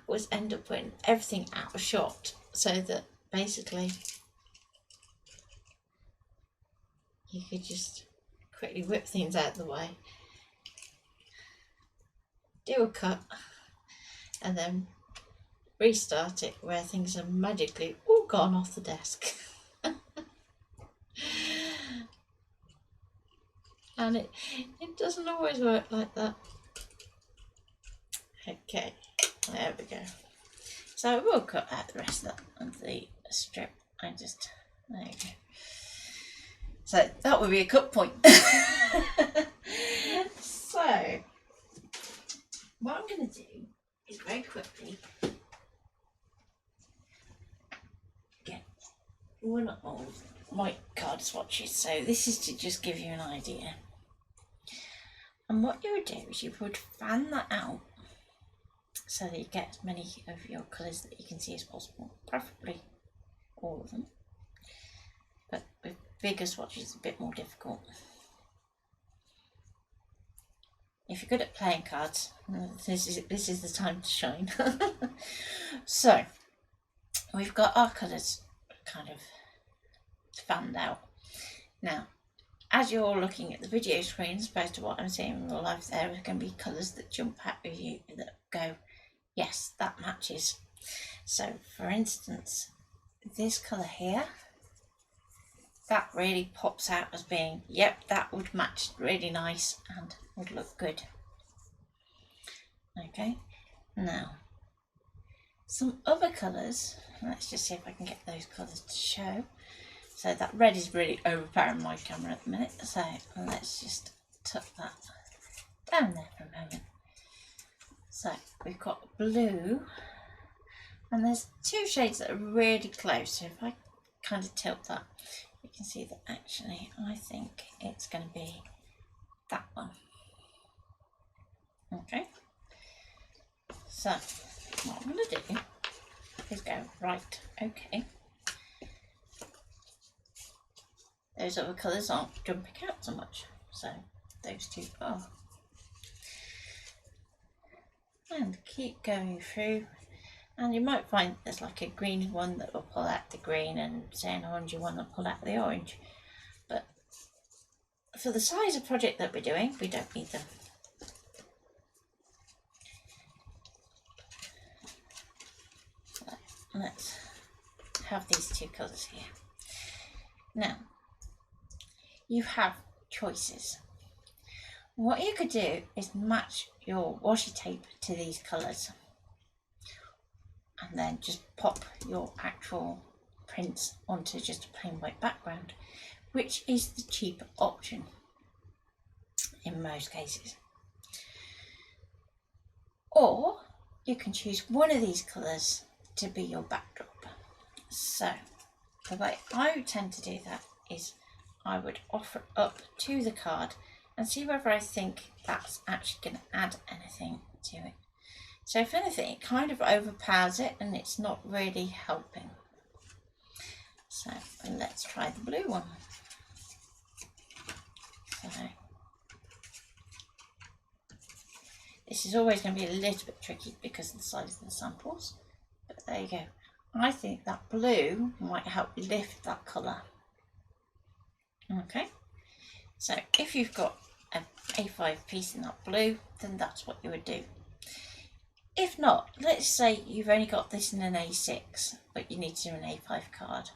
was end up putting everything out of shot, so that basically you could just quickly whip things out of the way, do a cut, and then restart it where things are magically all gone off the desk. And it doesn't always work like that. Okay, there we go. So we'll cut out the rest of the strip. There you go. So that would be a cut point. So what I'm going to do is very quickly get one of my card swatches. So this is to just give you an idea. And what you would do is you would fan that out so that you get as many of your colours that you can see as possible, preferably all of them, but with bigger swatches it's a bit more difficult. If you're good at playing cards, this is the time to shine. So we've got our colours kind of fanned out. Now, as you're looking at the video screen, as opposed to what I'm seeing in real life, there are going to be colours that jump out at you that go, yes, that matches. So, for instance, this colour here, that really pops out as being, yep, that would match really nice and would look good. Okay, now, some other colours, let's just see if I can get those colours to show. So that red is really overpowering my camera at the minute, so let's just tuck that down there for a moment. So we've got blue, and there's two shades that are really close, so if I kind of tilt that, you can see that actually I think it's going to be that one. Okay, so what I'm going to do is go, right, okay. Those other colours aren't jumping out so much, so those two are. And keep going through, and you might find there's like a green one that will pull out the green and say an orangey one that will pull out the orange. But for the size of project that we're doing, we don't need them. So let's have these two colours here. Now, you have choices. What you could do is match your washi tape to these colours and then just pop your actual prints onto just a plain white background, which is the cheaper option in most cases. Or you can choose one of these colours to be your backdrop. So the way I tend to do that is I would offer it up to the card and see whether I think that's actually going to add anything to it. So if anything, it kind of overpowers it and it's not really helping. So let's try the blue one. So this is always going to be a little bit tricky because of the size of the samples, but there you go. I think that blue might help lift that colour. Okay, so if you've got an A5 piece in that blue, then that's what you would do. If not, let's say you've only got this in an A6, but you need to do an A5 card,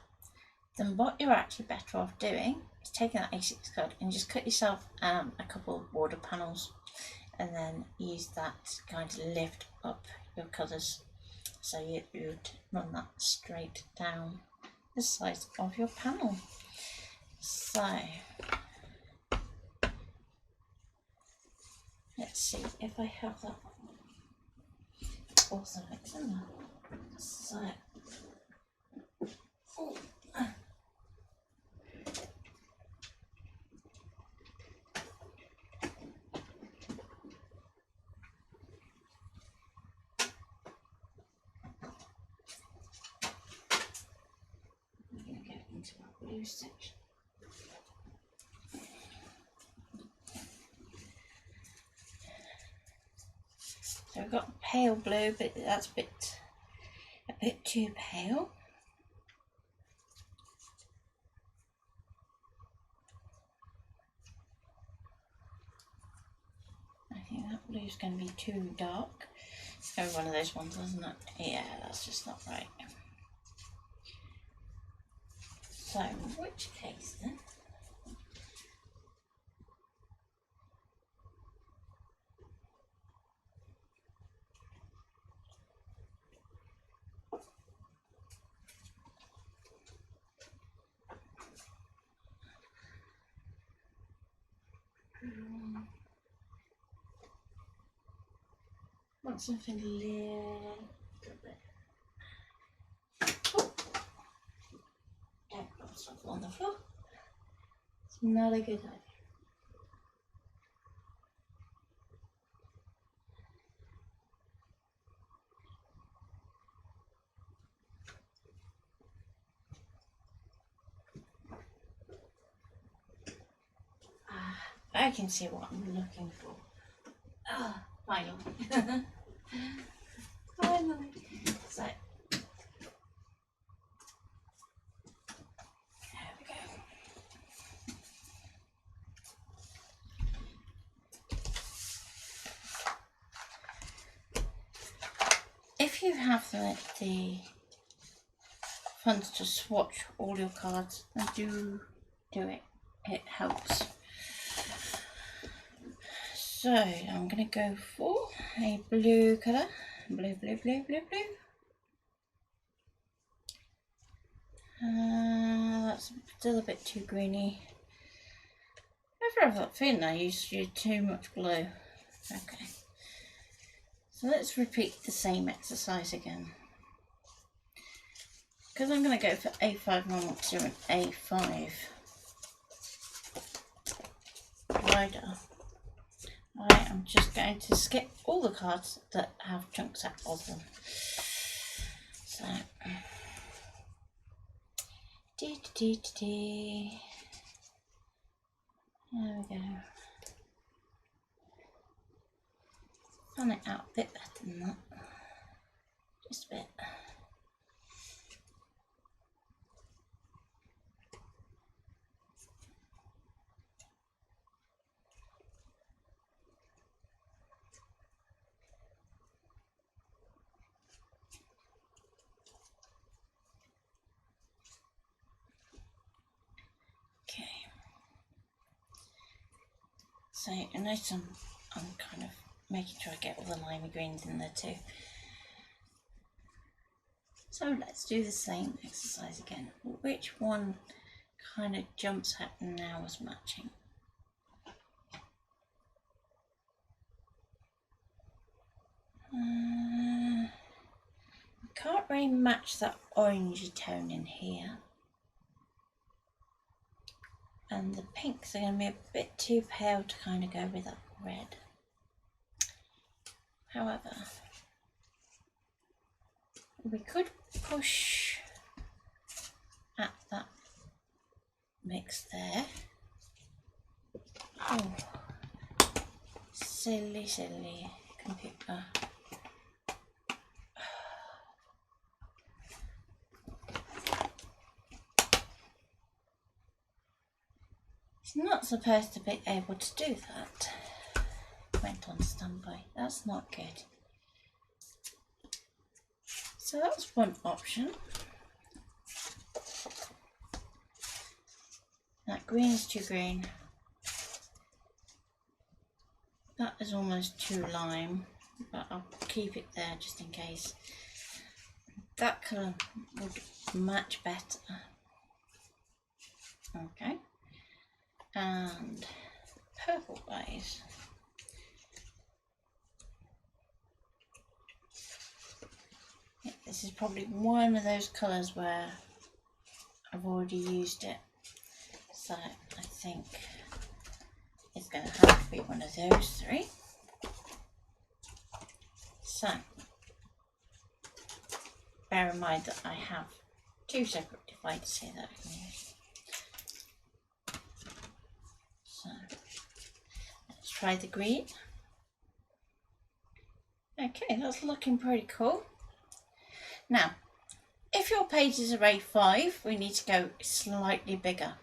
then what you're actually better off doing is taking that A6 card and just cut yourself a couple of border panels and then use that to kind of lift up your colours. So you would run that straight down the size of your panel. So let's see if I have that awesome mix in there. So I'm going to go into our blue section. So we've got pale blue, but that's a bit too pale. I think that blue is going to be too dark. It's going to be one of those ones, isn't it? Yeah, that's just not right. So in which case then? Want something a little bit. Oh, don't drop stuff on the floor. It's not a good idea. I can see what I'm looking for. Ah, finally. Finally. So, there we go. If you have the funds to swatch all your cards, then do it. It helps. So I'm going to go for a blue colour. Blue. That's still a bit too greeny. I've got a feeling I used to use too much blue. Okay. So let's repeat the same exercise again. Because I'm going to go for A5 normal to an A5 rider, I am just going to skip all the cards that have chunks out of them. So, there we go. Fan it out a bit better than that. Just a bit. Okay. So you notice I'm kind of making sure I get all the limey greens in there too. So let's do the same exercise again. Which one kind of jumps out now as matching? I can't really match that orangey tone in here. And the pinks are going to be a bit too pale to kind of go with that red. However, we could push at that mix there. Oh, silly computer. It's not supposed to be able to do that. Went on standby. That's not good. So that's one option. That green is too green. That is almost too lime, but I'll keep it there just in case. That colour would match better. Okay. And purple wise. Yeah, this is probably one of those colours where I've already used it. So I think it's going to have to be one of those three. So bear in mind that I have two separate dividers here that I can use. So let's try the green. Okay, that's looking pretty cool. Now, if your pages are A5, we need to go slightly bigger.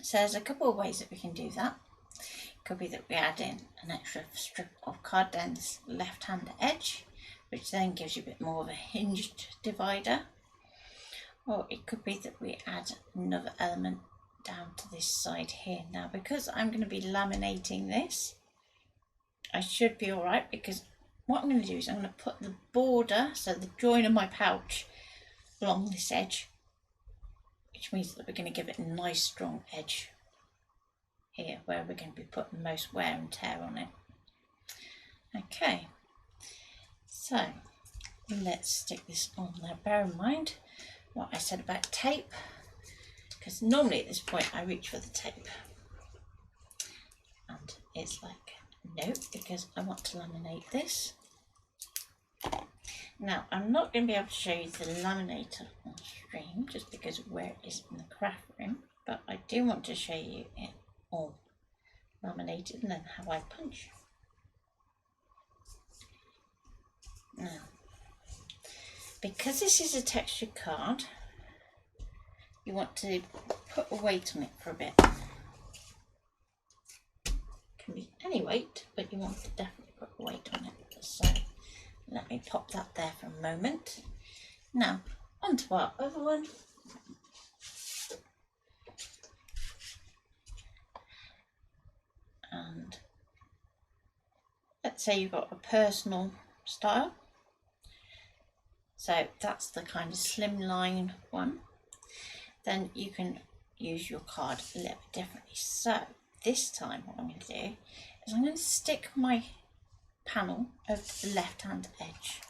So there's a couple of ways that we can do that. It could be that we add in an extra strip of card down this left-hand edge, which then gives you a bit more of a hinged divider. Or it could be that we add another element down to this side here. Now, because I'm going to be laminating this, I should be all right, because what I'm going to do is I'm going to put the border, so the join of my pouch, along this edge, which means that we're going to give it a nice strong edge here where we're going to be putting the most wear and tear on it. Okay, so let's stick this on there. Bear in mind what I said about tape, because normally at this point I reach for the tape and it's like no, because I want to laminate this. Now, I'm not going to be able to show you the laminator on stream just because of where it is in the craft room, but I do want to show you it all laminated, and then how I punch. Now, because this is a textured card, you want to put a weight on it for a bit. Can be any weight, but you want to definitely put a weight on it. So let me pop that there for a moment. Now onto our other one. And let's say you've got a personal style. So that's the kind of slimline one. Then you can use your card a little bit differently. So this time what I'm going to do is I'm going to stick my panel over to the left hand edge.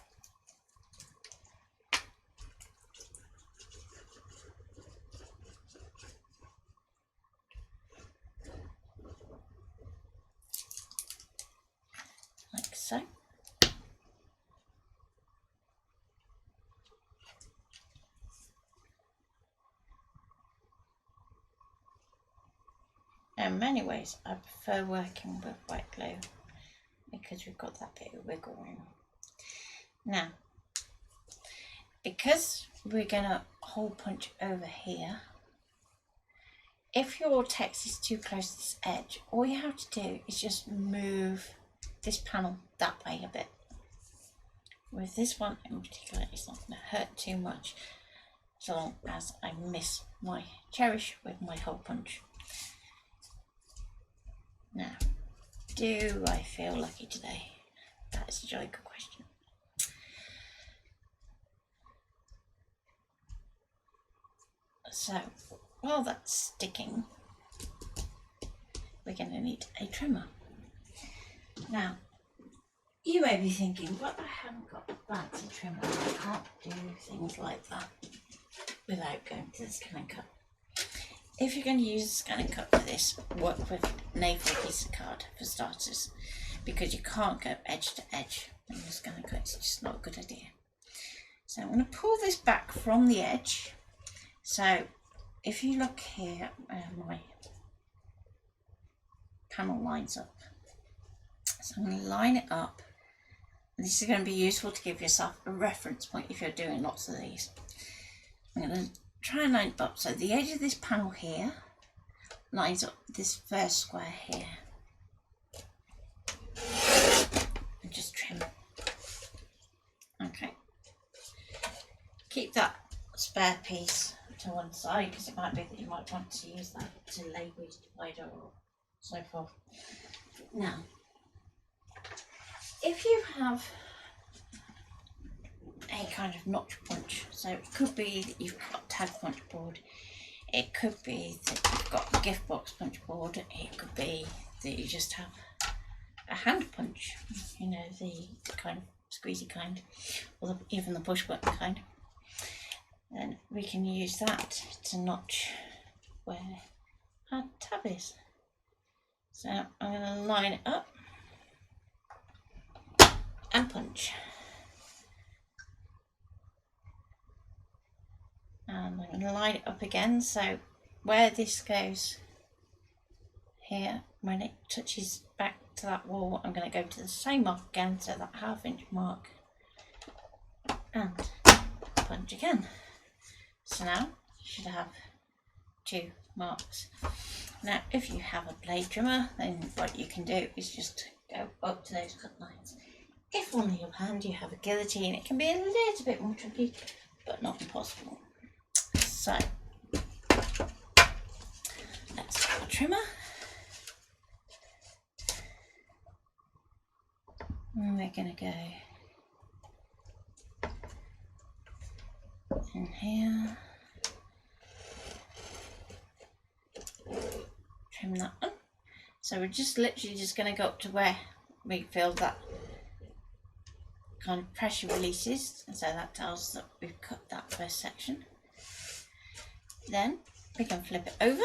Like so. In many ways I prefer working with white glue because we've got that bit of wiggle room. Now, because we're going to hole punch over here, if your text is too close to this edge, all you have to do is just move this panel that way a bit. With this one in particular, it's not going to hurt too much so long as I miss my cherish with my hole punch. Now, do I feel lucky today? That is a jolly good question. So, while that's sticking, we're going to need a trimmer. Now, you may be thinking, well, I haven't got a fancy trimmer. I can't do things like that without going to the scan and cut. If you're going to use a scan and cut for this, work with an A4 piece of card for starters, because you can't go edge to edge when you're scan and cut. It's just not a good idea. So I'm going to pull this back from the edge. So if you look here where my panel lines up, so I'm going to line it up. This is going to be useful to give yourself a reference point if you're doing lots of these. I'm going to try and line it up so the edge of this panel here lines up this first square here. And just trim. Okay. Keep that spare piece to one side because it might be that you might want to use that to label your divider or so forth. Now, if you have a kind of notch punch, so it could be that you've got a tag punch board, it could be that you've got a gift box punch board, it could be that you just have a hand punch, you know, the kind of squeezy kind, or even the push button kind. Then we can use that to notch where our tab is. So I'm going to line it up and punch. And I'm going to line it up again, so where this goes here, when it touches back to that wall, I'm going to go to the same mark again, so that 1/2 inch mark, and punch again. So now you should have 2 marks. Now if you have a blade trimmer, then what you can do is just go up to those cut lines. If on the other hand you have a guillotine, it can be a little bit more tricky, but not impossible. So let's have a trimmer. And we're going to go in here, trim that one. So we're just literally just going to go up to where we feel that kind of pressure releases, and so that tells us that we've cut that first section. Then we can flip it over,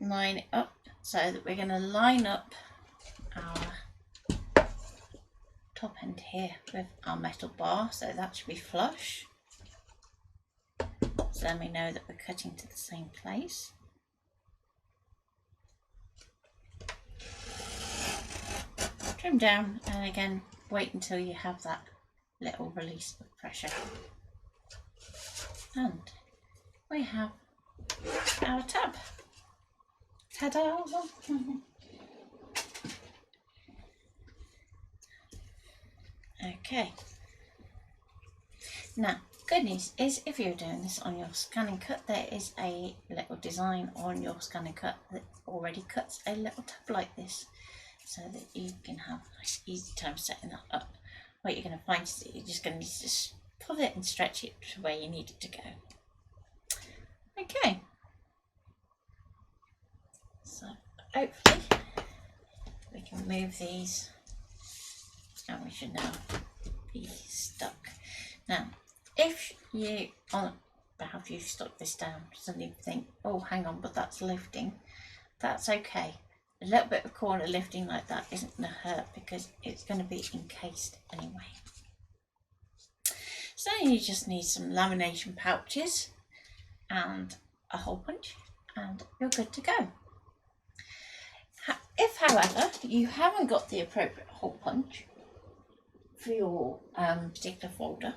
line it up, so that we're going to line up our top end here with our metal bar, so that should be flush. So then we know that we're cutting to the same place. trim down, and again wait until you have that little release of pressure. And we have our tab. Ta-da! Okay. Now, good news is if you're doing this on your scan and cut, there is a little design on your scan and cut that already cuts a little tab like this, so that you can have a nice easy time setting that up. What you're going to find is that you're just going to need to just pull it and stretch it to where you need it to go. Okay. So hopefully we can move these, and we should now be stuck. Now, if you, perhaps you've stuck this down, suddenly think, oh hang on, but that's lifting, that's okay. A little bit of corner lifting like that isn't going to hurt because it's going to be encased anyway. So you just need some lamination pouches and a hole punch, and you're good to go. If, however, you haven't got the appropriate hole punch for your particular folder,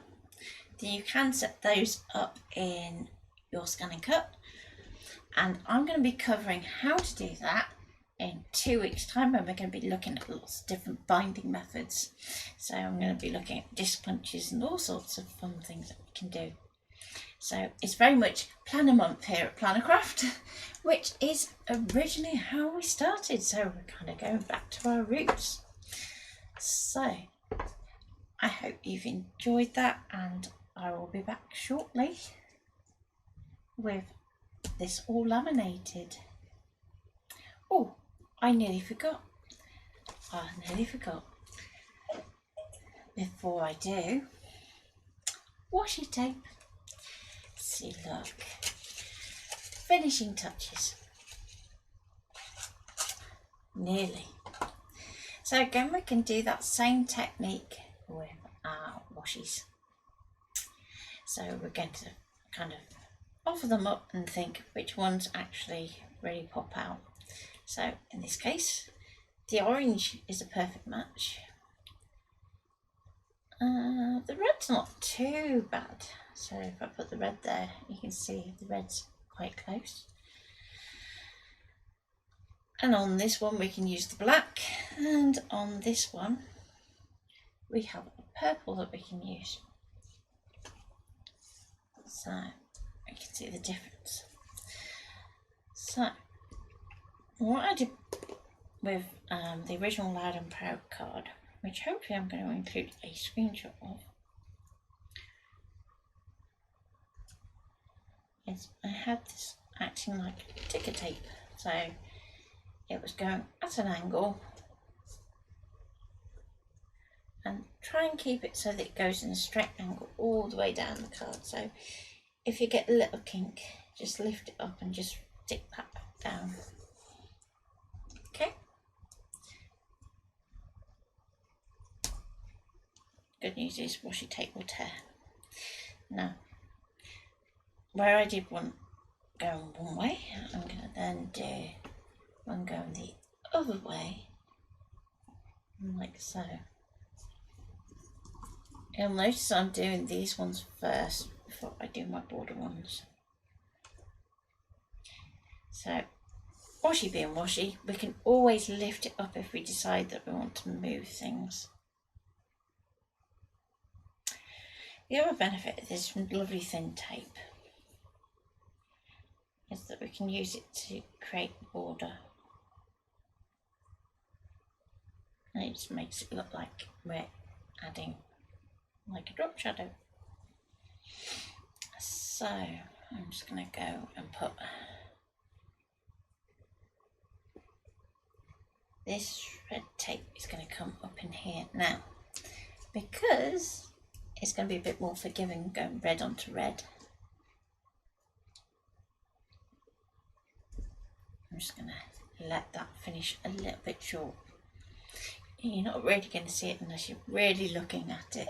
then you can set those up in your scan and cut, and I'm going to be covering how to do that in 2 weeks' time, when we're going to be looking at lots of different binding methods. So I'm going to be looking at disc punches and all sorts of fun things that we can do. So it's very much Planner Month here at Planner Craft, which is originally how we started. So we're kind of going back to our roots. So I hope you've enjoyed that, and I will be back shortly with this all laminated. Oh, I nearly forgot. Before I do, washi tape. See, look, finishing touches. Nearly. So again, we can do that same technique with our washies. So we're going to kind of offer them up and think which ones actually really pop out. So in this case, the orange is a perfect match. The red's not too bad. So if I put the red there, you can see the red's quite close. And on this one we can use the black, and on this one we have a purple that we can use. So you can see the difference. So what I did with the original Loud and Proud card, which hopefully I'm going to include a screenshot of, is I had this acting like ticker tape. So it was going at an angle, and try and keep it so that it goes in a straight angle all the way down the card. So if you get a little kink, just lift it up and just stick that back down. Okay. Good news is washi tape will tear. Now, where I did one going one way, I'm going to then do one going the other way, like so. You'll notice I'm doing these ones first before I do my border ones. So, washi being washi, we can always lift it up if we decide that we want to move things. The other benefit of this lovely thin tape is that we can use it to create a border. And it just makes it look like we're adding like a drop shadow. So I'm just going to go and put this red tape is going to come up in here now, because it's going to be a bit more forgiving going red onto red. I'm just going to let that finish a little bit short. You're not really going to see it unless you're really looking at it.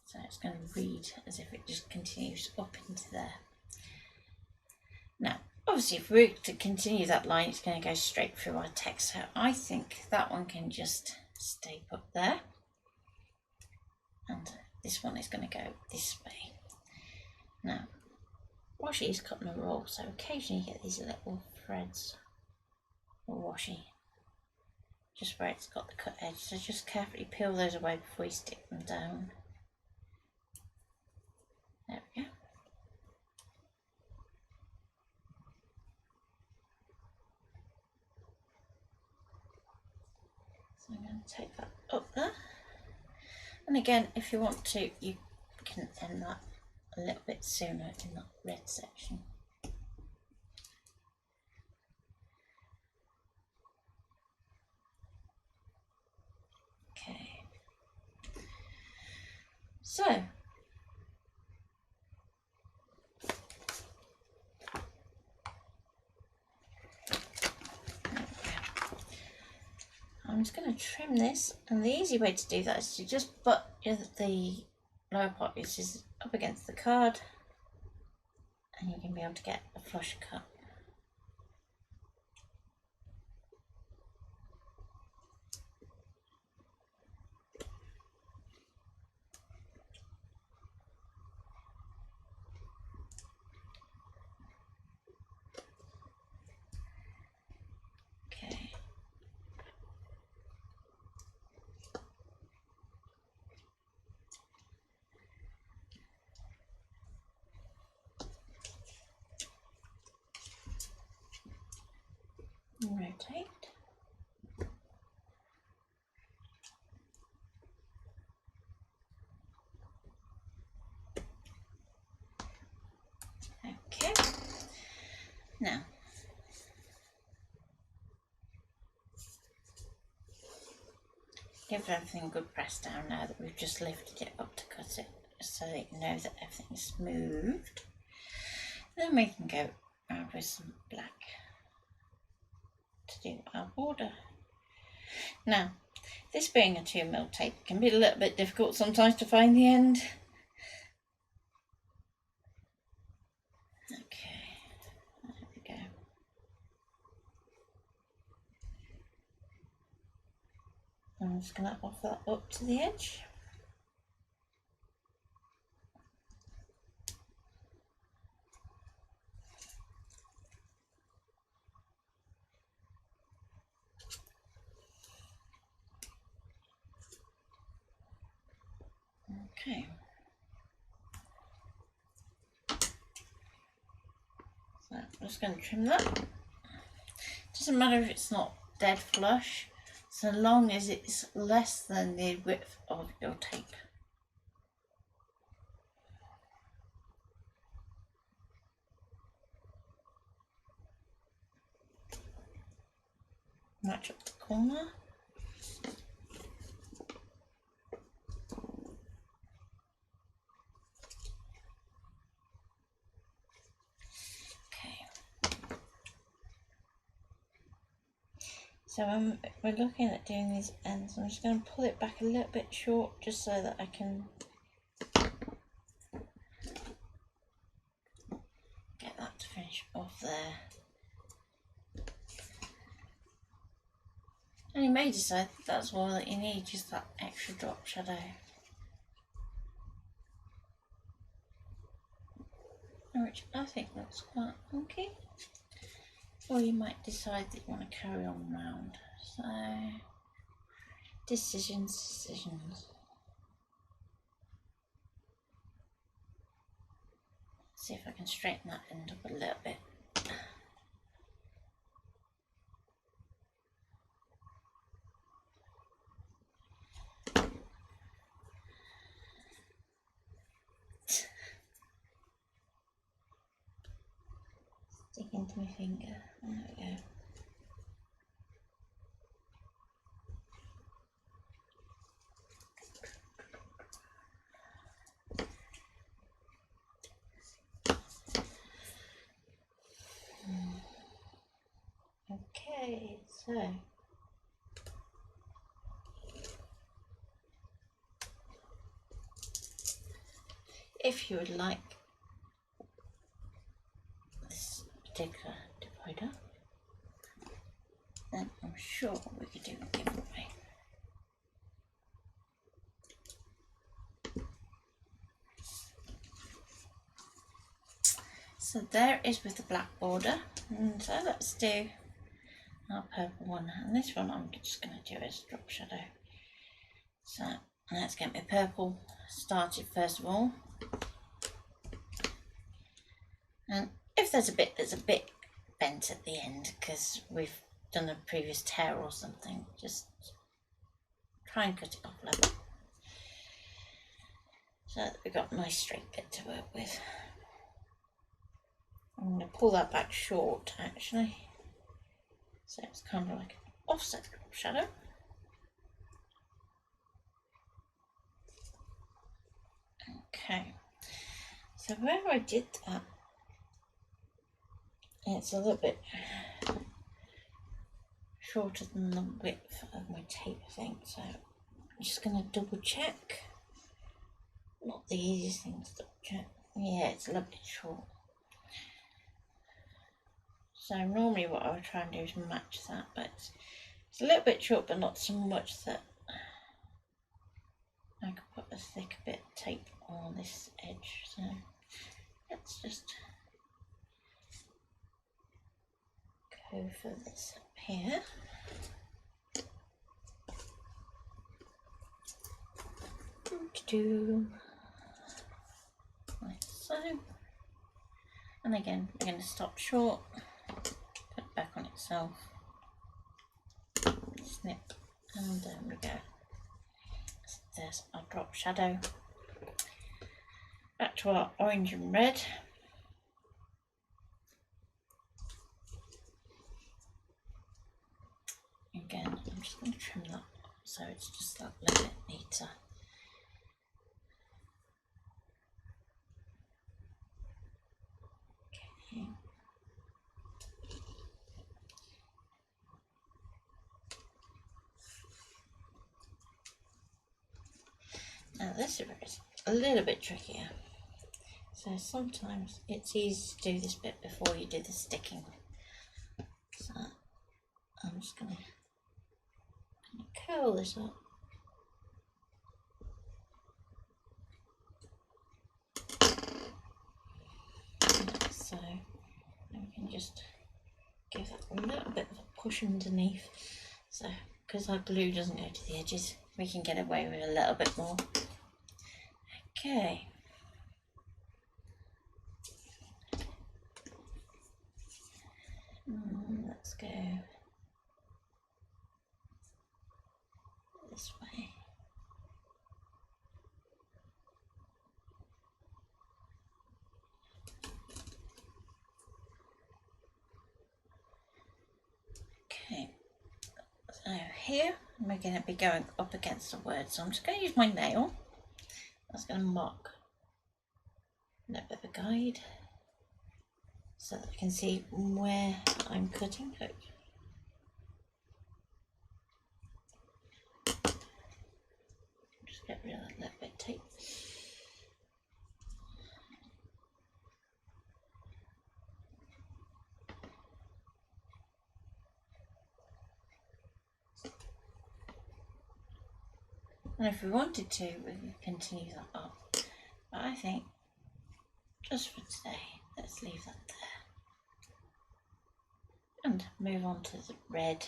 So it's going to read as if it just continues up into there. Now, Obviously, if we're to continue that line, it's going to go straight through our text. So I think that one can just stay put there. And this one is going to go this way. Now, washi is cutting a roll, so occasionally you get these little threads of washi just where it's got the cut edge. So just carefully peel those away before you stick them down. There we go. So I'm going to take that up there. And again, if you want to, you can end that a little bit sooner in that red section. Okay. So, I'm just going to trim this, and the easy way to do that is to just butt the lower part pieces up against the card, and you can be able to get a flush cut. Okay. Rotate. Okay. Now, give everything a good press down now that we've just lifted it up to cut it, so that you know that everything's smoothed. Then we can go around with some black to do our border. Now, this being a 2mm tape can be a little bit difficult sometimes to find the end. Okay, there we go. I'm just going to off that up to the edge. Okay. So I'm just going to trim that. Doesn't matter if it's not dead flush, so long as it's less than the width of your tape. Match up the corner. So we're looking at doing these ends, I'm just going to pull it back a little bit short just so that I can get that to finish off there. And you may decide that that's all that you need, just that extra drop shadow. Which I think looks quite funky. Or you might decide that you want to carry on round. So, decisions. See if I can straighten that end up a little bit. Stick into my finger. There we go. Okay, so if you would like this particular divider, then I'm sure we could do a giveaway. So there is with the black border, and so let's do our purple one, and this one I'm just going to do as drop shadow. So let's get my purple started first of all, and if there's a bit bent at the end because we've done a previous tear or something, just try and cut it off level so that we've got a nice straight bit to work with. I'm going to pull that back short actually, so it's kind of like an offset drop shadow. Okay, so where I did that, it's a little bit shorter than the width of my tape, I think, so I'm just going to double check. Not the easiest thing to double check. Yeah, it's a little bit short. So normally what I would try and do is match that, but it's a little bit short, but not so much that I could put a thicker bit of tape on this edge. So let's just go for this up here. Like so. And again, we're going to stop short, put it back on itself, snip, and there we go. So there's our drop shadow. Back to our orange and red. Again, I'm just going to trim that so it's just that little bit neater. Okay. Now this is a little bit trickier. So sometimes it's easy to do this bit before you do the sticking. So I'm just going to curl this up. So we can just give that a little bit of a push underneath. So because our glue doesn't go to the edges, we can get away with a little bit more. Okay. Let's go this way. Okay, so here we're going to be going up against the word, so I'm just going to use my nail. That's going to mark a little bit of a guide so that I can see where I'm cutting. Just get rid of that little bit of tape. And if we wanted to, we could continue that up. But I think just for today, let's leave that there. And move on to the red.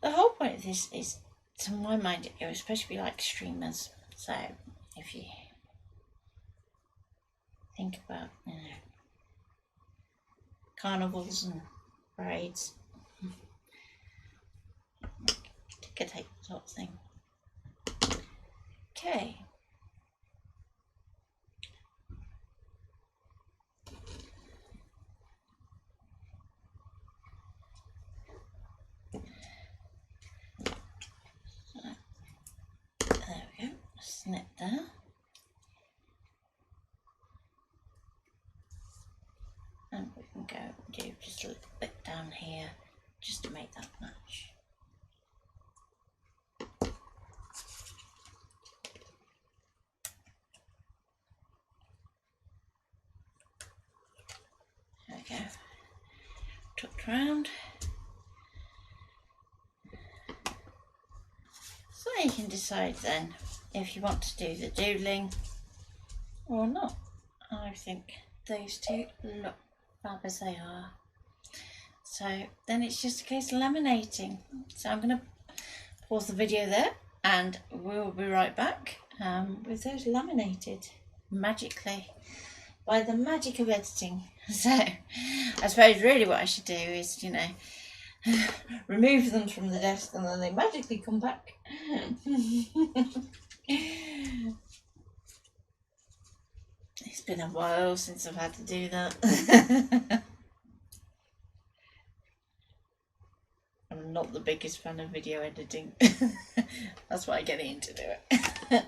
The whole point of this is, to my mind, it was supposed to be like streamers. So if you think about, carnivals and parades, ticker tape sort of thing. Okay. So, there we go. Snip there. And we can go and do just a little bit down here just to make that match. tucked around. So you can decide then if you want to do the doodling or not. I think those two look fab as they are. So then it's just a case of laminating. So I'm going to pause the video there and we'll be right back with those laminated magically by the magic of editing. So I suppose really what I should do is, you know, remove them from the desk and then they magically come back. It's been a while since I've had to do that. I'm not the biggest fan of video editing. That's why I get into it.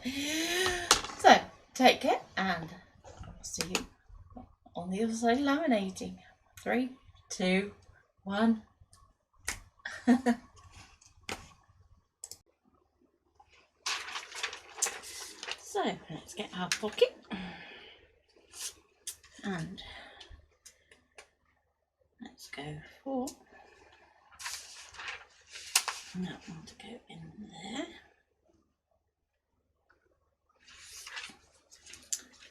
So, take care and I'll see you on the other side laminating. 3, 2, 1. So, let's get our pocket. And let's go for that one to go in there.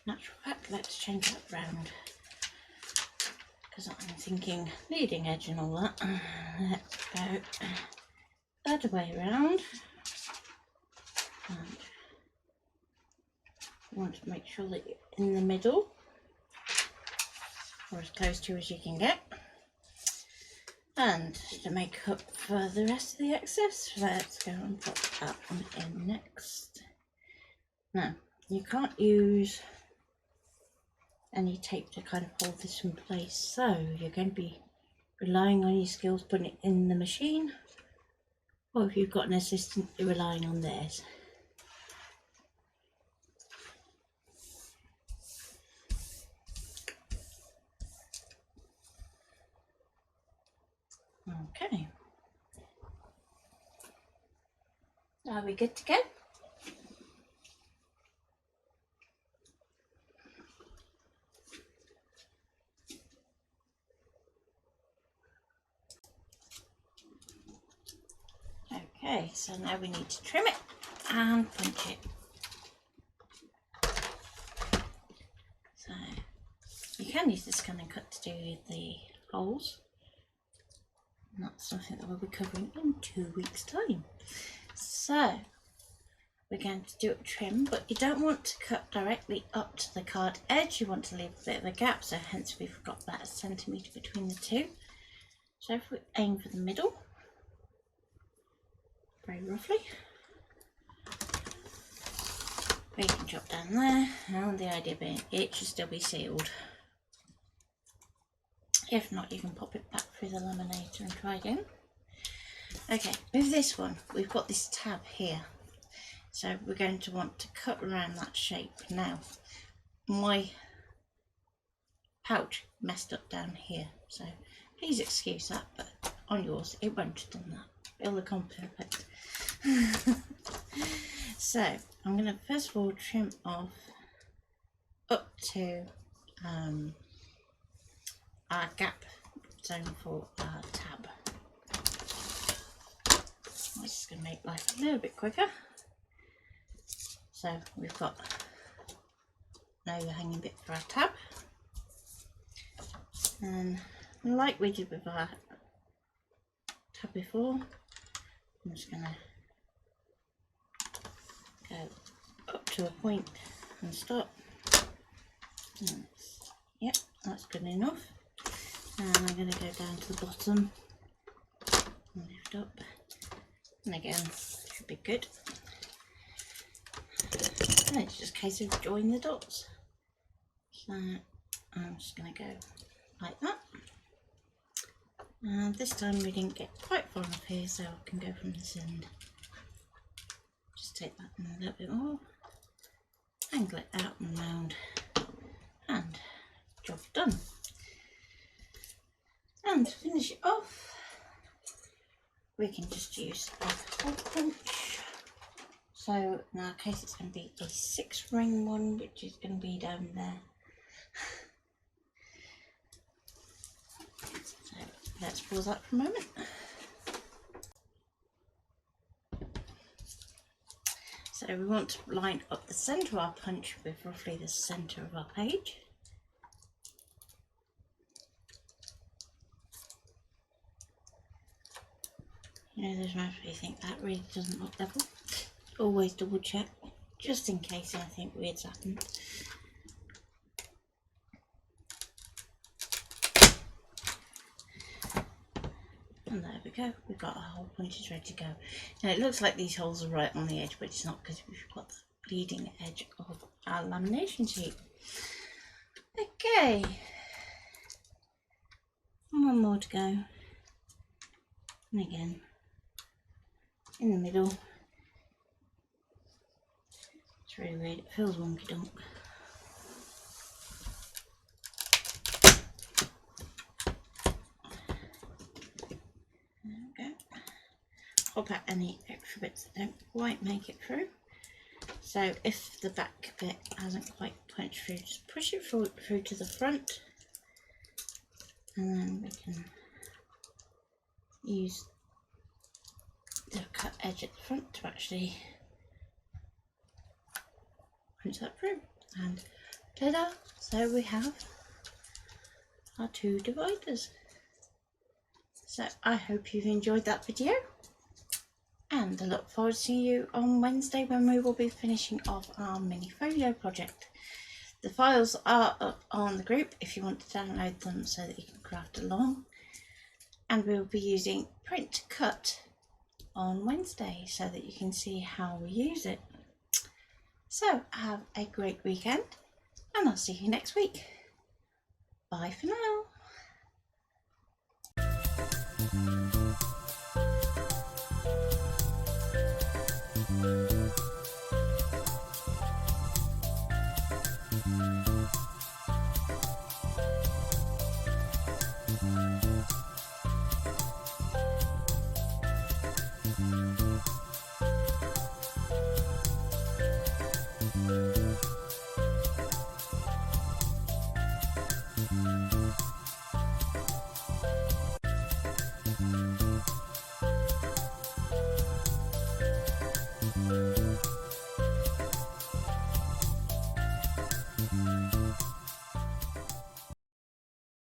Natural fact, let's change that round because I'm thinking leading edge and all that. Let's go the other way around. And you want to make sure that you're in the middle or as close to as you can get. And to make up for the rest of the excess, let's go and put that one in next. Now, you can't use any tape to kind of hold this in place, so you're going to be relying on your skills putting it in the machine, or if you've got an assistant, you're relying on theirs. Okay, are we good to go? Okay, so now we need to trim it and punch it. So you can use this kind of cut to do the holes. And that's something that we'll be covering in 2 weeks' time. So we're going to do a trim, but you don't want to cut directly up to the card edge. You want to leave a bit of a gap, so hence we've got about 1 centimetre between the two. So if we aim for the middle, very roughly, we can drop down there, and the idea being it should still be sealed. If not, you can pop it back through the laminator and try again. Okay, with this one, we've got this tab here. So we're going to want to cut around that shape. Now, my pouch messed up down here. So please excuse that, but on yours, it won't have done that. It'll look on perfect. So I'm going to first of all trim off up to our gap zone for our tab. This is going to make life a little bit quicker. So we've got an overhanging bit for our tab, and like we did with our tab before, I'm just going to go up to a point and stop. And yep, that's good enough. And I'm going to go down to the bottom and lift up, and again should be good. And it's just a case of joining the dots. So I'm just going to go like that. And this time we didn't get quite far enough here, so I can go from this end. Just take that in a little bit more, angle it out and round, and job done. And to finish it off, we can just use a hole punch. So in our case it's going to be a 6-ring one, which is going to be down there. So let's pause that for a moment. So we want to line up the centre of our punch with roughly the centre of our page. You know, those maps where you think that really doesn't look level. Always double check, just in case anything weird's happened. And there we go, we've got our whole punches ready to go. Now it looks like these holes are right on the edge, but it's not, because we've got the bleeding edge of our lamination sheet. Okay, one more to go. And again, in the middle. It's really weird, it feels wonky donk. Pop out any extra bits that don't quite make it through. So if the back bit hasn't quite punched through, just push it through to the front, and then we can use the cut edge at the front to actually punch that through. And ta-da! So we have our two dividers. So I hope you've enjoyed that video. And I look forward to seeing you on Wednesday when we will be finishing off our mini folio project. The files are up on the group if you want to download them so that you can craft along. And we will be using print cut on Wednesday so that you can see how we use it. So have a great weekend and I'll see you next week. Bye for now.